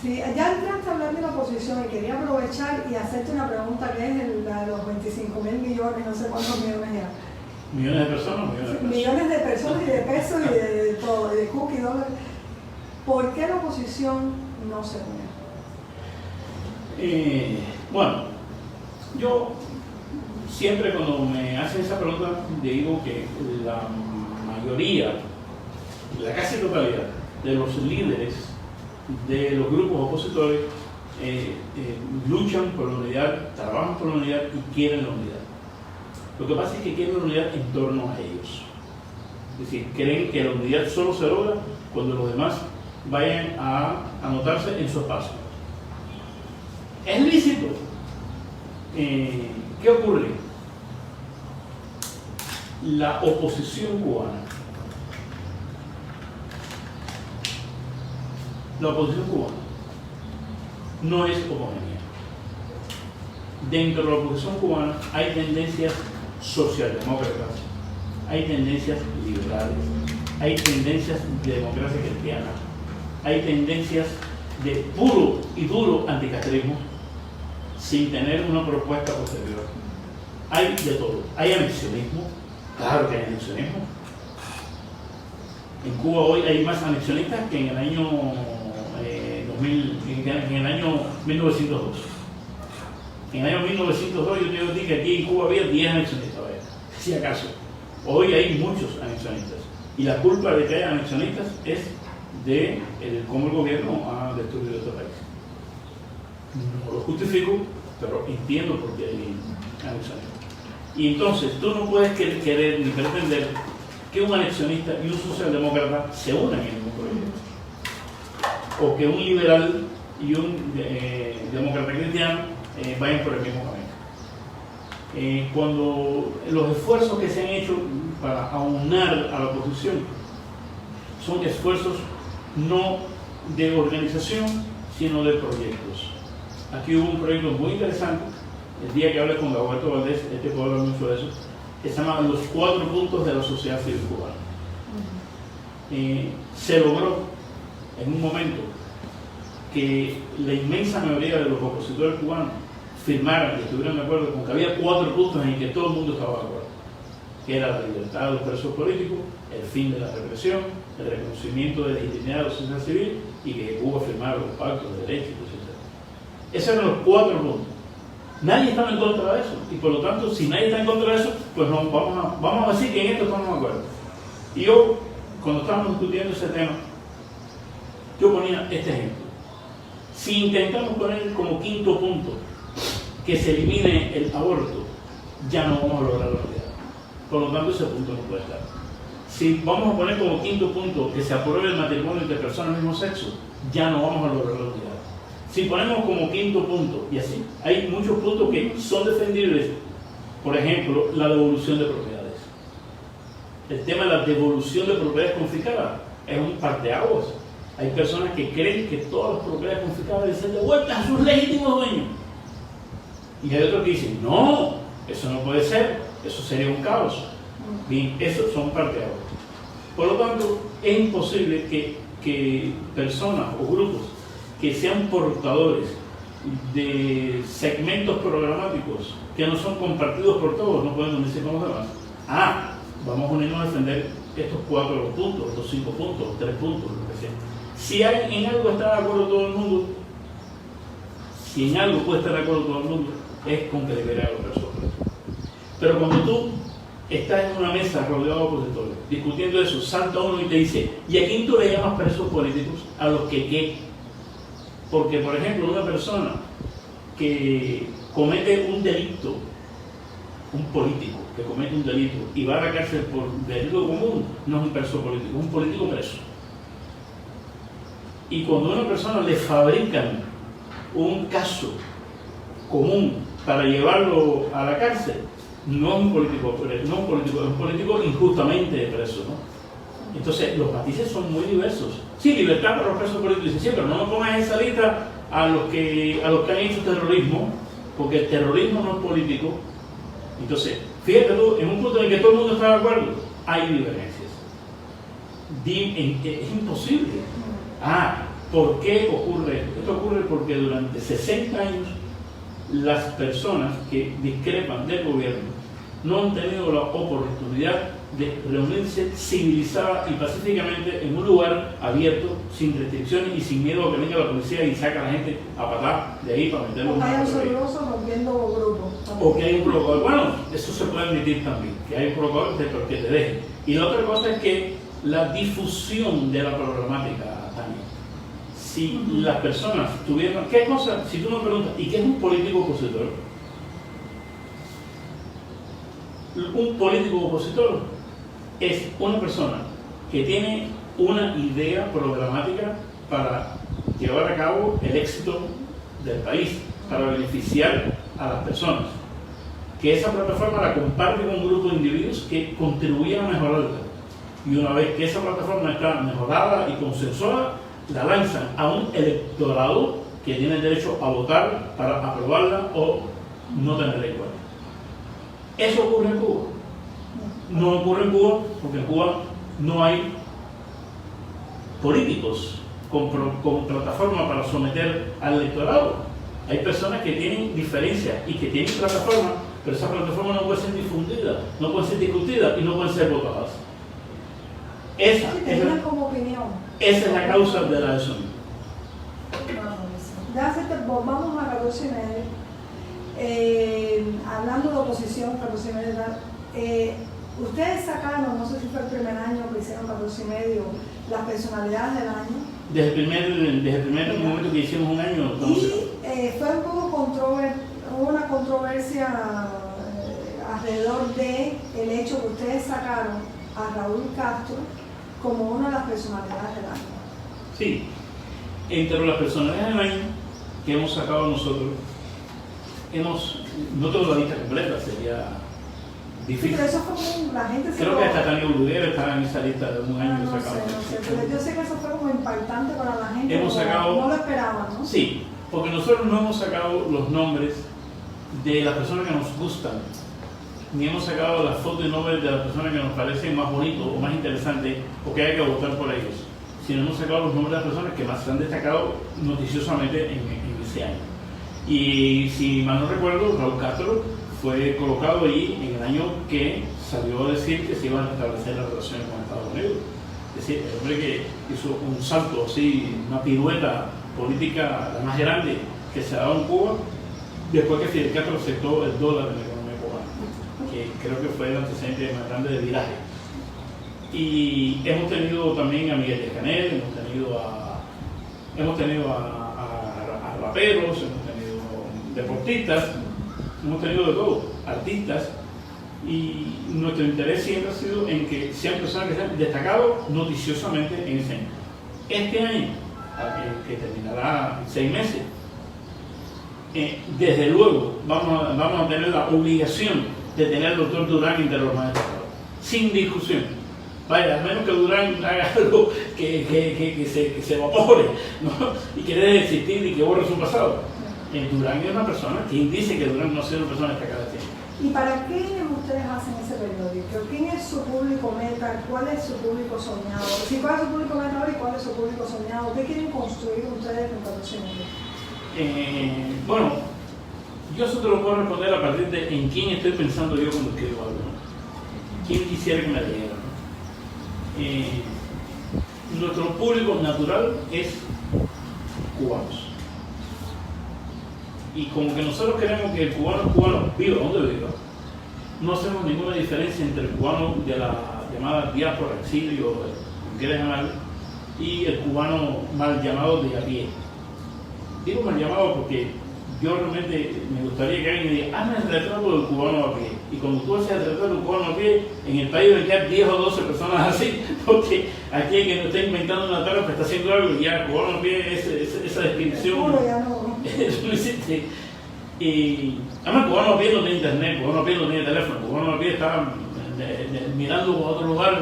Sí, ya entraste a hablar de la oposición y quería aprovechar y hacerte una pregunta que es la de los 25.000 millones, no sé cuántos millones ya. ¿Millones de personas? Millones de personas y de pesos y de todo, y de cookies, dólares. ¿Por qué la oposición no se une? Bueno, yo siempre cuando me hacen esa pregunta digo que la mayoría, la casi totalidad de los líderes de los grupos opositores luchan por la unidad, trabajan por la unidad y quieren la unidad. Lo que pasa es que quieren la unidad en torno a ellos. Es decir, creen que la unidad solo se logra cuando los demás vayan a anotarse en su espacio. Es lícito. ¿Qué ocurre? La oposición cubana. La oposición cubana no es homogénea. Dentro de la oposición cubana hay tendencias socialdemócratas, hay tendencias liberales, hay tendencias de democracia cristiana, hay tendencias de puro y duro anticastrismo sin tener una propuesta posterior. Hay de todo. Hay anexionismo, claro que hay anexionismo. En Cuba hoy hay más anexionistas que en el año 1902. En el año 1902 yo te digo que aquí en Cuba había 10 anexionistas, si acaso. Hoy hay muchos anexionistas. Y la culpa de que haya anexionistas es de cómo el gobierno ha destruido este país. No lo justifico, pero entiendo por qué hay anexionistas. Y entonces tú no puedes querer ni pretender que un anexionista y un socialdemócrata se unan en el mismo proyecto. O que un liberal y un demócrata cristiano vayan por el mismo camino. Cuando los esfuerzos que se han hecho para aunar a la oposición son esfuerzos no de organización, sino de proyectos. Aquí hubo un proyecto muy interesante, el día que hablé con Roberto Valdés, puedo hablar mucho de eso, que se llama Los 4 puntos de la sociedad civil cubana. Se logró en un momento que la inmensa mayoría de los opositores cubanos firmaran y estuvieran de acuerdo con que había 4 puntos en que todo el mundo estaba de acuerdo, que era la libertad de los presos políticos, el fin de la represión, el reconocimiento de la legitimidad de la sociedad civil y que Cuba firmara los pactos de derechos, etc. Esos eran los 4 puntos. Nadie estaba en contra de eso y por lo tanto, si nadie está en contra de eso, pues no, vamos a decir que en esto estamos de acuerdo. Y yo, cuando estábamos discutiendo ese tema, yo ponía este ejemplo. Si intentamos poner como 5.º punto que se elimine el aborto, ya no vamos a lograr la unidad. Por lo tanto, ese punto no puede estar. Si vamos a poner como 5.º punto que se apruebe el matrimonio entre personas del mismo sexo, ya no vamos a lograr la unidad. Si ponemos como 5.º punto, y así, hay muchos puntos que son defendibles. Por ejemplo, la devolución de propiedades. El tema de la devolución de propiedades confiscadas es un parteaguas. Hay personas que creen que todas las propiedades confiscadas deben ser devueltas a sus legítimos dueños. Y hay otros que dicen, no, eso no puede ser, eso sería un caos. Bien, esos son parteaguas. Por lo tanto, es imposible que personas o grupos que sean portadores de segmentos programáticos que no son compartidos por todos, no pueden unirse con los demás. Vamos a unirnos a defender estos 4 puntos, estos 5 puntos, 3 puntos, lo que sea. Si en algo está de acuerdo todo el mundo, si en algo puede estar de acuerdo todo el mundo, es con que libere a los presos políticos. Pero cuando tú estás en una mesa rodeado de opositores, discutiendo eso, salta uno y te dice, ¿y a quién tú le llamas presos políticos? A los que qué. Porque, por ejemplo, una persona que comete un delito, un político que comete un delito y va a la cárcel por delito común, no es un preso político, es un político preso. Y cuando a una persona le fabrican un caso común para llevarlo a la cárcel, no es un político, es un político injustamente preso, ¿no? Entonces, los matices son muy diversos. Sí, libertad para los presos políticos, sí, pero no me pongas en esa lista a los que han hecho terrorismo, porque el terrorismo no es político. Entonces, fíjate tú, en un punto en que todo el mundo está de acuerdo, hay divergencias. Es imposible. ¿Por qué ocurre esto? Esto ocurre porque durante 60 años las personas que discrepan del gobierno no han tenido la oportunidad de reunirse civilizada y pacíficamente en un lugar abierto, sin restricciones y sin miedo a que venga la policía y saque a la gente a patar de ahí para meterlo en una celuloso rompiendo grupos. O que hay un provocador. Bueno, eso se puede admitir también, que hay un provocador que te deje. Y la otra cosa es que la difusión de la programática también. Si las personas tuvieran... ¿Qué cosa? Si tú me preguntas, ¿y qué es un político opositor? Un político opositor es una persona que tiene una idea programática para llevar a cabo el éxito del país, para beneficiar a las personas. Que esa plataforma la comparte con un grupo de individuos que contribuyen a mejorarla. Y una vez que esa plataforma está mejorada y consensuada, la lanzan a un electorado que tiene derecho a votar para aprobarla o no tenerla en cuenta. ¿Eso ocurre en Cuba? No ocurre en Cuba porque en Cuba no hay políticos con plataforma para someter al electorado. Hay personas que tienen diferencias y que tienen plataforma, pero esa plataforma no puede ser difundida, no puede ser discutida y no pueden ser votadas. Esa, Sí, tenían como opinión. esa es la causa de la desunión. Ya vamos a 14:30. Hablando de oposición, 14:30. Ustedes sacaron, no sé si fue el primer año que hicieron 14:30, las personalidades del año. Desde el primer momento que hicimos un año. Y fue un poco hubo una controversia alrededor de el hecho que ustedes sacaron a Raúl Castro como una de las personalidades del año. Sí, entre las personalidades del año que hemos sacado nosotros, no tengo la lista completa, sería difícil. Sí, pero eso fue como la gente se Creo que hasta Tania Bruguera estaba en esa lista de un año no sacado. sé, pero yo sé que eso fue como impactante para la gente. Hemos sacado, no lo esperaban, ¿no? Sí, porque nosotros no hemos sacado los nombres de las personas que nos gustan, ni hemos sacado las fotos y nombres de las personas que nos parecen más bonitos o más interesantes o que hay que votar por ellos, sino hemos sacado los nombres de las personas que más se han destacado noticiosamente en ese año. Y si mal no recuerdo, Raúl Castro fue colocado ahí en el año que salió a decir que se iban a restablecer las relaciones con Estados Unidos. Es decir, el hombre que hizo un salto así, una pirueta política la más grande que se ha dado en Cuba, después que Fidel Castro aceptó el dólar en la economía cubana, que creo que fue el antecedente más grande de viraje. Y hemos tenido también a Miguel Díaz-Canel, hemos tenido a raperos, hemos tenido deportistas, hemos tenido de todo, artistas, y nuestro interés siempre ha sido en que sean personas que se han destacado noticiosamente en ese año. Este año, que terminará en 6 meses, desde luego vamos a tener la obligación de tener al doctor Durán entre los más destacados, sin discusión. Vaya, al menos que Durán haga algo que se evapore, ¿no? Y que deje de existir y que borre su pasado. Durán es una persona, quien dice que Durán no ha sido una persona destacada siempre. ¿Y para qué ustedes hacen ese periódico? ¿Quién es su público meta? ¿Cuál es su público soñado? Si ¿cuál es su público meta ahora y cuál es su público soñado? ¿Qué quieren construir ustedes con 14:30? Bueno, yo eso te lo puedo responder a partir de en quién estoy pensando yo cuando escribo algo, ¿no? ¿Quién quisiera que me leyera, ¿no? Nuestro público natural es cubanos. Y como que nosotros queremos que el cubano viva donde viva, no hacemos ninguna diferencia entre el cubano de la llamada diáspora, exilio, como quieras llamar, y el cubano mal llamado de a pie. Digo mal llamado porque yo realmente me gustaría que alguien me diga, hazme el retrato del cubano a pie. Y cuando tú haces el retrato del cubano a pie, en el país van a quedar 10 o 12 personas así, porque aquí hay que no está inventando una trampa, está haciendo algo y ya, cubano a pie, esa descripción. Eso no existe. Y además, el cubano a pie no tiene internet, el cubano a pie no tiene teléfono, el cubano a pie está mirando a otro lugar a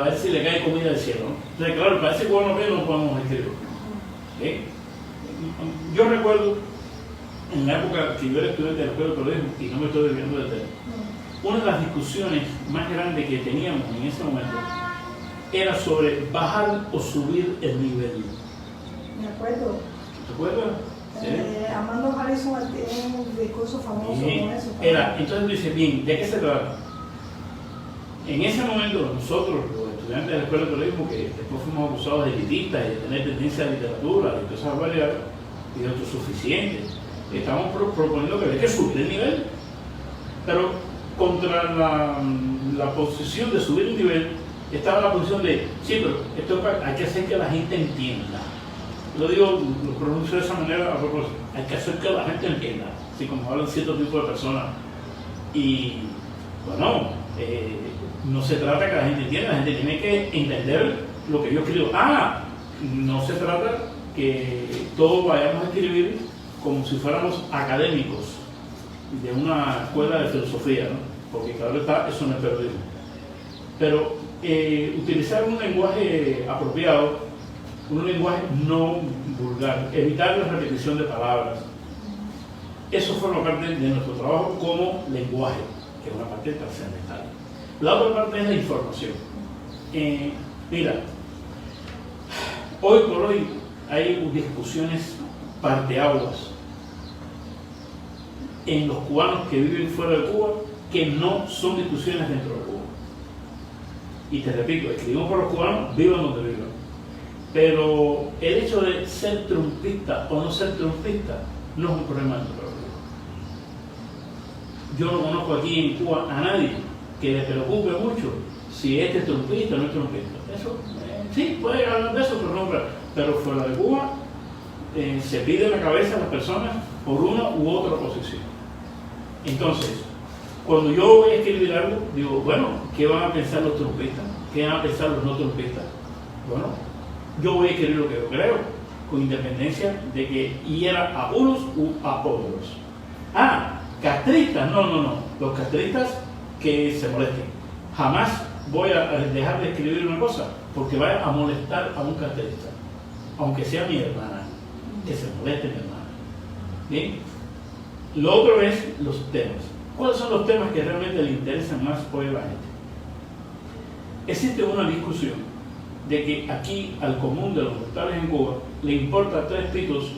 ver si le cae comida del cielo, ¿no? Entonces, claro, para ese cubano a pie no podemos escribir. Yo recuerdo en la época que yo era estudiante de la escuela de periodismo, y no me estoy desviando del tema, una de las discusiones más grandes que teníamos en ese momento era sobre bajar o subir el nivel. Me acuerdo. ¿Te acuerdas? ¿Sí? Armando Harrison tiene un discurso famoso con eso. Entonces tú dices, bien, ¿de qué se trata? En ese momento nosotros, los estudiantes de la escuela de periodismo, que después fuimos acusados de elitistas y de tener tendencia a la literatura y todas esas variedades, y de autosuficientes, estamos proponiendo que había que subir el nivel. Pero contra la posición de subir el nivel estaba la posición de, sí, pero esto hay que hacer que la gente entienda. Lo digo, lo pronuncio de esa manera a propósito, hay que hacer que la gente entienda, así como hablan cierto tipo de personas. Y bueno, no se trata que la gente entienda, la gente tiene que entender lo que yo escribo. No se trata que todos vayamos a escribir como si fuéramos académicos de una escuela de filosofía, ¿no? Porque claro está, eso no es periodismo. Pero utilizar un lenguaje apropiado, un lenguaje no vulgar, evitar la repetición de palabras, eso forma parte de nuestro trabajo como lenguaje, que es una parte trascendental. La otra parte es la información. Mira, hoy por hoy hay discusiones parteaguas en los cubanos que viven fuera de Cuba que no son discusiones dentro de Cuba. Y te repito, escribimos por los cubanos, vivan donde vivan. Pero el hecho de ser trumpista o no ser trumpista no es un problema de nuestro país. Yo no conozco aquí en Cuba a nadie que le preocupe mucho si este es trumpista o no es trumpista. Eso, sí, puede hablar de eso, pero fuera de Cuba se pide la cabeza a las personas por una u otra posición. Entonces, cuando yo voy a escribir algo, digo, bueno, ¿qué van a pensar los trumpistas? ¿Qué van a pensar los no trumpistas? Bueno, yo voy a escribir lo que yo creo, con independencia de que hiera a unos u a otros. Castristas, no. Los castristas que se molesten. Jamás voy a dejar de escribir una cosa porque vaya a molestar a un castrista, aunque sea mi hermana, que se moleste mi hermana. ¿Bien? Lo otro es los temas. ¿Cuáles son los temas que realmente le interesan más hoy a la gente? Existe una discusión de que aquí al común de los mortales en Cuba le importa 3 pitos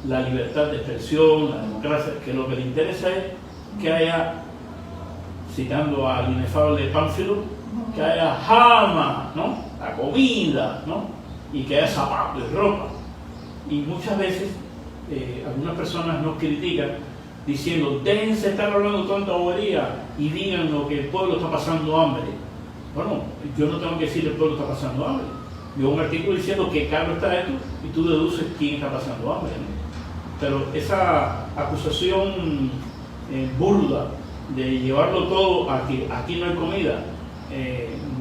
la libertad de expresión, la democracia, que lo que le interesa es que haya, citando al inefable Pánfilo, que haya jama, ¿no? La comida, ¿no? Y que haya zapatos y ropa. Y muchas veces algunas personas nos critican diciendo, déjense estar hablando tanta bobería y digan lo que el pueblo está pasando hambre. Bueno, yo no tengo que decir el pueblo está pasando hambre. Yo un artículo diciendo que caro está esto y tú deduces quién está pasando hambre, ¿no? Pero esa acusación burda de llevarlo todo a que aquí no hay comida,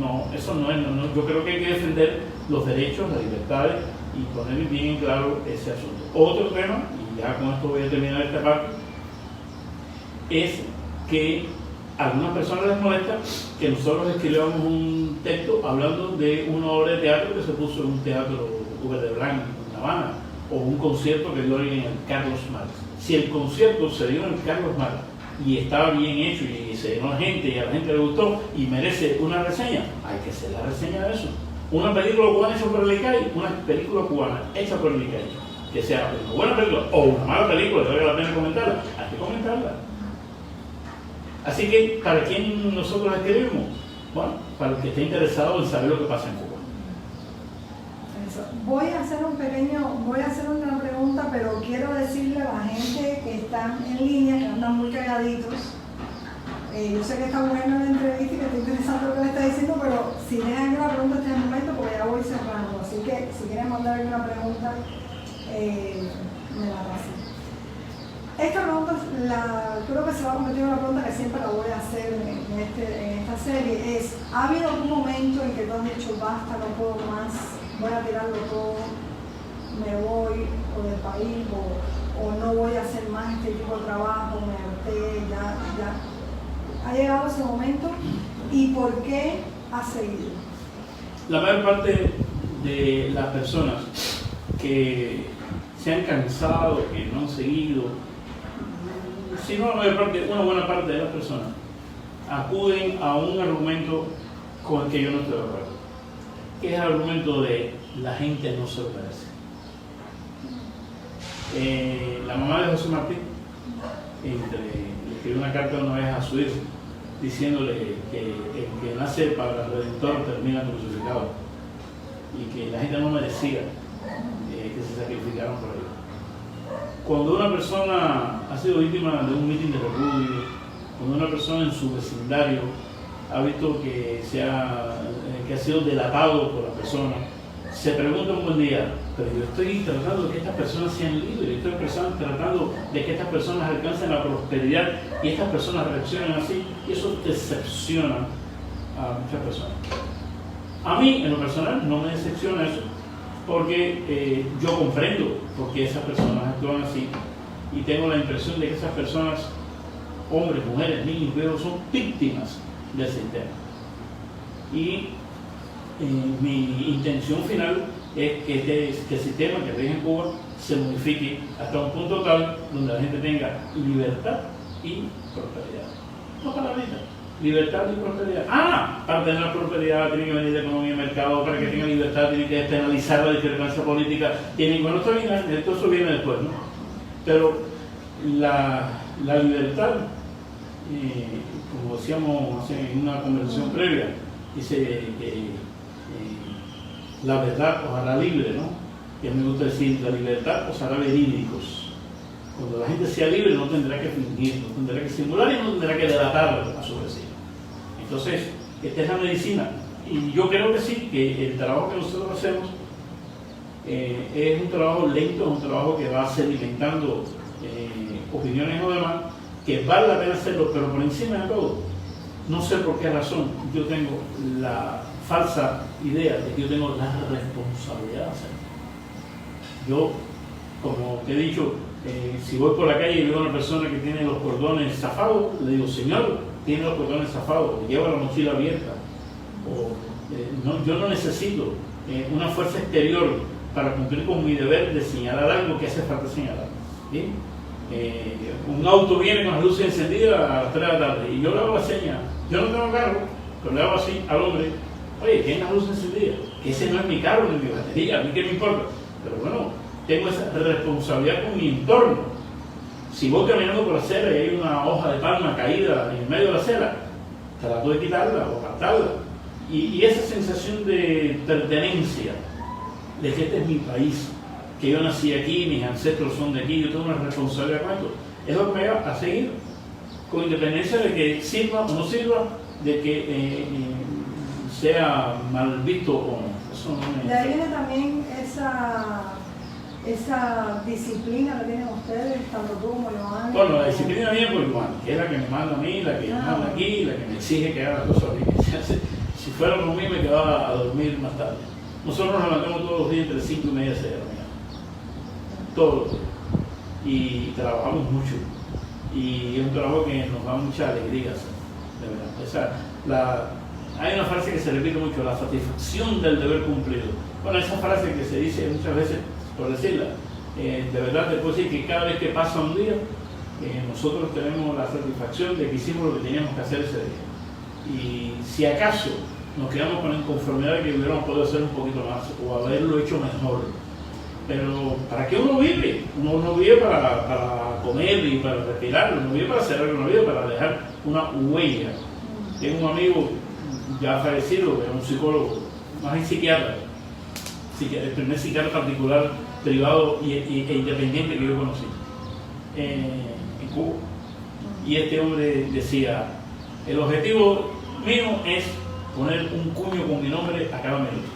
no, eso no es. No, yo creo que hay que defender los derechos, las libertades y poner bien en claro ese asunto. Otro tema, y ya con esto voy a terminar esta parte, es que a algunas personas les molesta que nosotros escribamos un texto hablando de una obra de teatro que se puso en un teatro Verde Blanco en La Habana, o un concierto que dio en el Carlos Marx. Si el concierto se dio en el Carlos Marx y estaba bien hecho y se llenó gente y a la gente le gustó y merece una reseña, hay que hacer la reseña de eso. Una película cubana hecha por el ICAI, una película cubana hecha por el ICAI, que sea una buena película o una mala película, que valga la pena comentarla, hay que comentarla. Así que, ¿para quién nosotros escribimos? Bueno, para el que esté interesado en saber lo que pasa en Cuba. Voy a hacer una pregunta, pero quiero decirle a la gente que están en línea, que andan muy calladitos. Yo sé que está buena la entrevista y que está interesante lo que le está diciendo, pero si tienen alguna pregunta en este momento, porque ya voy cerrando. Así que si quieren mandar alguna pregunta, me la pasen. Esta pregunta, creo que se va a convertir en una pregunta que siempre la voy a hacer en esta serie, es, ¿ha habido algún momento en que tú has dicho, basta, no puedo más, voy a tirarlo todo, me voy o del país o no voy a hacer más este tipo de trabajo, me harté, ya? ¿Ha llegado ese momento? ¿Y por qué ha seguido? La mayor parte de las personas que se han cansado, que no han seguido, si no la mayor parte, una buena parte de las personas acuden a un argumento con el que yo no estoy de acuerdo, que es el argumento de la gente no se lo merece. La mamá de José Martí le escribió una carta una vez a su hijo diciéndole que el que nace para el Redentor termina crucificado y que la gente no merecía que se sacrificaran por ello. Cuando una persona ha sido víctima de un mitin de repudio, cuando una persona en su vecindario ha visto que ha sido delatado por la persona, se pregunta un buen día, pero yo estoy tratando de que estas personas sean libres, yo estoy tratando de que estas personas alcancen la prosperidad y estas personas reaccionen así, y eso decepciona a muchas personas. A mí, en lo personal, no me decepciona eso, porque yo comprendo por qué esas personas actúan así y tengo la impresión de que esas personas, hombres, mujeres, niños, viejos, son víctimas del sistema. Y mi intención final es que el sistema que rige en Cuba se modifique hasta un punto tal donde la gente tenga libertad y prosperidad. No palabritas, libertad y prosperidad. Para tener la prosperidad tiene que venir de economía y mercado, para que tenga libertad tiene que penalizar la discrepancia política, bueno, esto eso viene después, ¿no? Pero la libertad, como decíamos en una conversación previa, dice que la verdad os hará libre, ¿no? Y a mí me gusta decir, la libertad os hará verídicos. Cuando la gente sea libre no tendrá que fingir, no tendrá que simular y no tendrá que delatar a su vecino. Entonces, esta es la medicina. Y yo creo que sí, que el trabajo que nosotros hacemos es un trabajo lento, es un trabajo que va sedimentando opiniones o demás, que vale la pena hacerlo, pero por encima de todo, no sé por qué razón, yo tengo la falsa idea de que yo tengo la responsabilidad de hacerlo. Yo, como te he dicho, si voy por la calle y veo a una persona que tiene los cordones zafados, le digo, señor, tiene los cordones zafados, lleva la mochila abierta. No, yo no necesito una fuerza exterior para cumplir con mi deber de señalar algo que hace falta señalar. ¿Bien? Un auto viene con las luces encendidas a las 3 de la tarde y yo le hago la señal. Yo no tengo carro, pero le hago así al hombre, oye, tiene las luces encendidas, que ese no es mi carro ni mi batería, a mí qué me importa. Pero bueno, tengo esa responsabilidad con mi entorno. Si voy caminando por la acera y hay una hoja de palma caída en el medio de la acera, trato de quitarla o apartarla. Y esa sensación de pertenencia, de que este es mi país, que yo nací aquí, mis ancestros son de aquí, yo tengo una responsabilidad con esto, es lo que me va a seguir, con independencia de que sirva o no sirva, de que sea mal visto o no. Eso no me... De ahí viene también esa disciplina que tienen ustedes, tanto tú como Joan. Bueno, la disciplina viene por Joan, que es la que me manda a mí, la que me manda aquí, la que me exige que haga las cosas bien. Si fuera por mí me quedaba a dormir más tarde. Nosotros nos levantamos todos los días entre 5 y media y 6 de la mañana. Todos los días. Y trabajamos mucho. Y es un trabajo que nos da mucha alegría hacer, de verdad. Hay una frase que se repite mucho, la satisfacción del deber cumplido. Bueno, esa frase que se dice muchas veces, por decirla, de verdad te puedo decir que cada vez que pasa un día, nosotros tenemos la satisfacción de que hicimos lo que teníamos que hacer ese día. Y si acaso nos quedamos con la inconformidad de que hubiéramos podido hacer un poquito más o haberlo hecho mejor. Pero ¿para qué uno vive? Uno no vive para comer y para respirar, uno vive para hacer algo, uno vive para dejar una huella. Tengo un amigo ya fallecido, que era un psicólogo, más bien psiquiatra, el primer psiquiatra particular, privado e independiente que yo conocí en Cuba. Y este hombre decía, el objetivo mío es poner un cuño con mi nombre a cada minuto.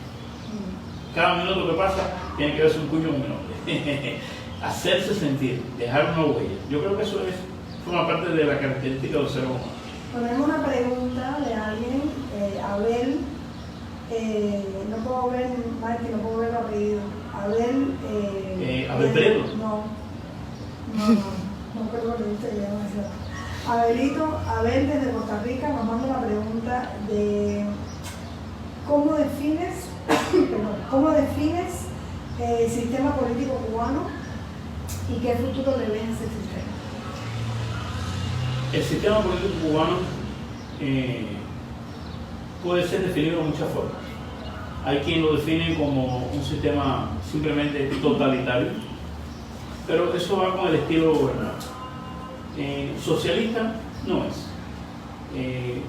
Cada minuto que pasa tiene que verse un cuño con mi nombre. Hacerse sentir, dejar una huella. Yo creo que eso forma parte de la característica del ser humano. Ponemos una pregunta de alguien, Abel, no puedo ver, Marti, no puedo ver el apellido. Abel Prieto. No creo que usted le llama así. Abelito, Abel desde Costa Rica nos manda una pregunta de ¿cómo defines el sistema político cubano y qué futuro le ves a ese sistema? El sistema político cubano puede ser definido de muchas formas. Hay quien lo define como un sistema simplemente totalitario, pero eso va con el estilo de gobernar. Socialista no es.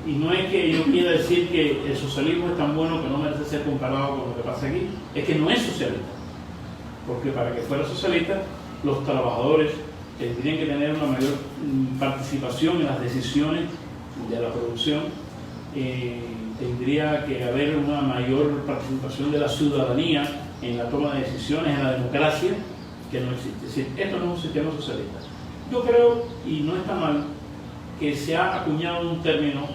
Y no es que yo quiera decir que el socialismo es tan bueno que no merece ser comparado con lo que pasa aquí, es que no es socialista. Porque para que fuera socialista, los trabajadores tendrían que tener una mayor participación en las decisiones de la producción, tendría que haber una mayor participación de la ciudadanía en la toma de decisiones, en la democracia, que no existe. Es decir, esto no es un sistema socialista. Yo creo, y no está mal, que se ha acuñado un término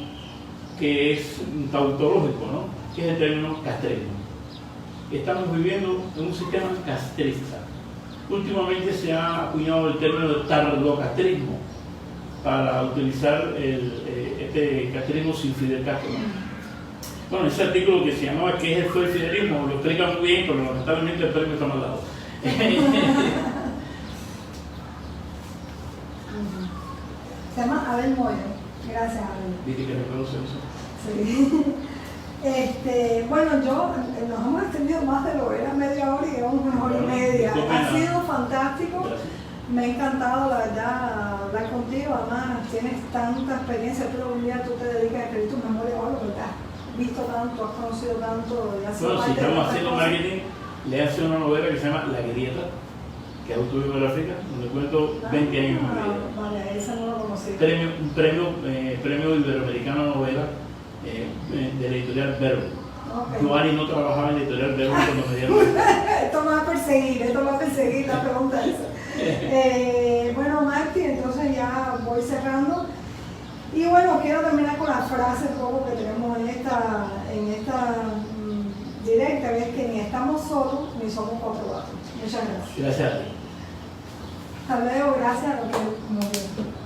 que es tautológico, ¿no? Que es el término castrismo. Estamos viviendo en un sistema castrista. Últimamente se ha acuñado el término de tardocastrismo para utilizar este castrismo sin Fidel Castro. Bueno, ese artículo que se llamaba ¿qué fue el fidelismo? Lo explica muy bien, pero lamentablemente el término está mal dado. Se llama Abel Moyo. Gracias, Abel. ¿Viste que reconoce eso? Sí. Bueno, nos hemos extendido más de lo que era media hora y llevamos una hora y media. Ha sido fantástico. Gracias. Me ha encantado, la verdad, hablar contigo. Además, tienes tanta experiencia. Tú un día tú te dedicas a escribir tus memorias o algo, ¿verdad? visto tanto, has conocido tanto y has sido Bueno, si parte de estamos tantas haciendo cosas. marketing, le hace una novela que se llama La Grieta, que es autobiográfica, donde cuento 20 años de mi vida. Vale, esa no lo conocí. Un premio iberoamericano de novela de la editorial Verbo. Okay. Yo, Ari, no trabajaba en la editorial Verbo cuando me dieron. Esto me va a perseguir la pregunta esa. Bueno, Marti, entonces ya voy cerrando. Y bueno, quiero terminar con la frase poco que tenemos en esta directa, que es que ni estamos solos ni somos cuatro gatos. Muchas gracias. Gracias a ti. Hasta luego, gracias a los que nos vieron.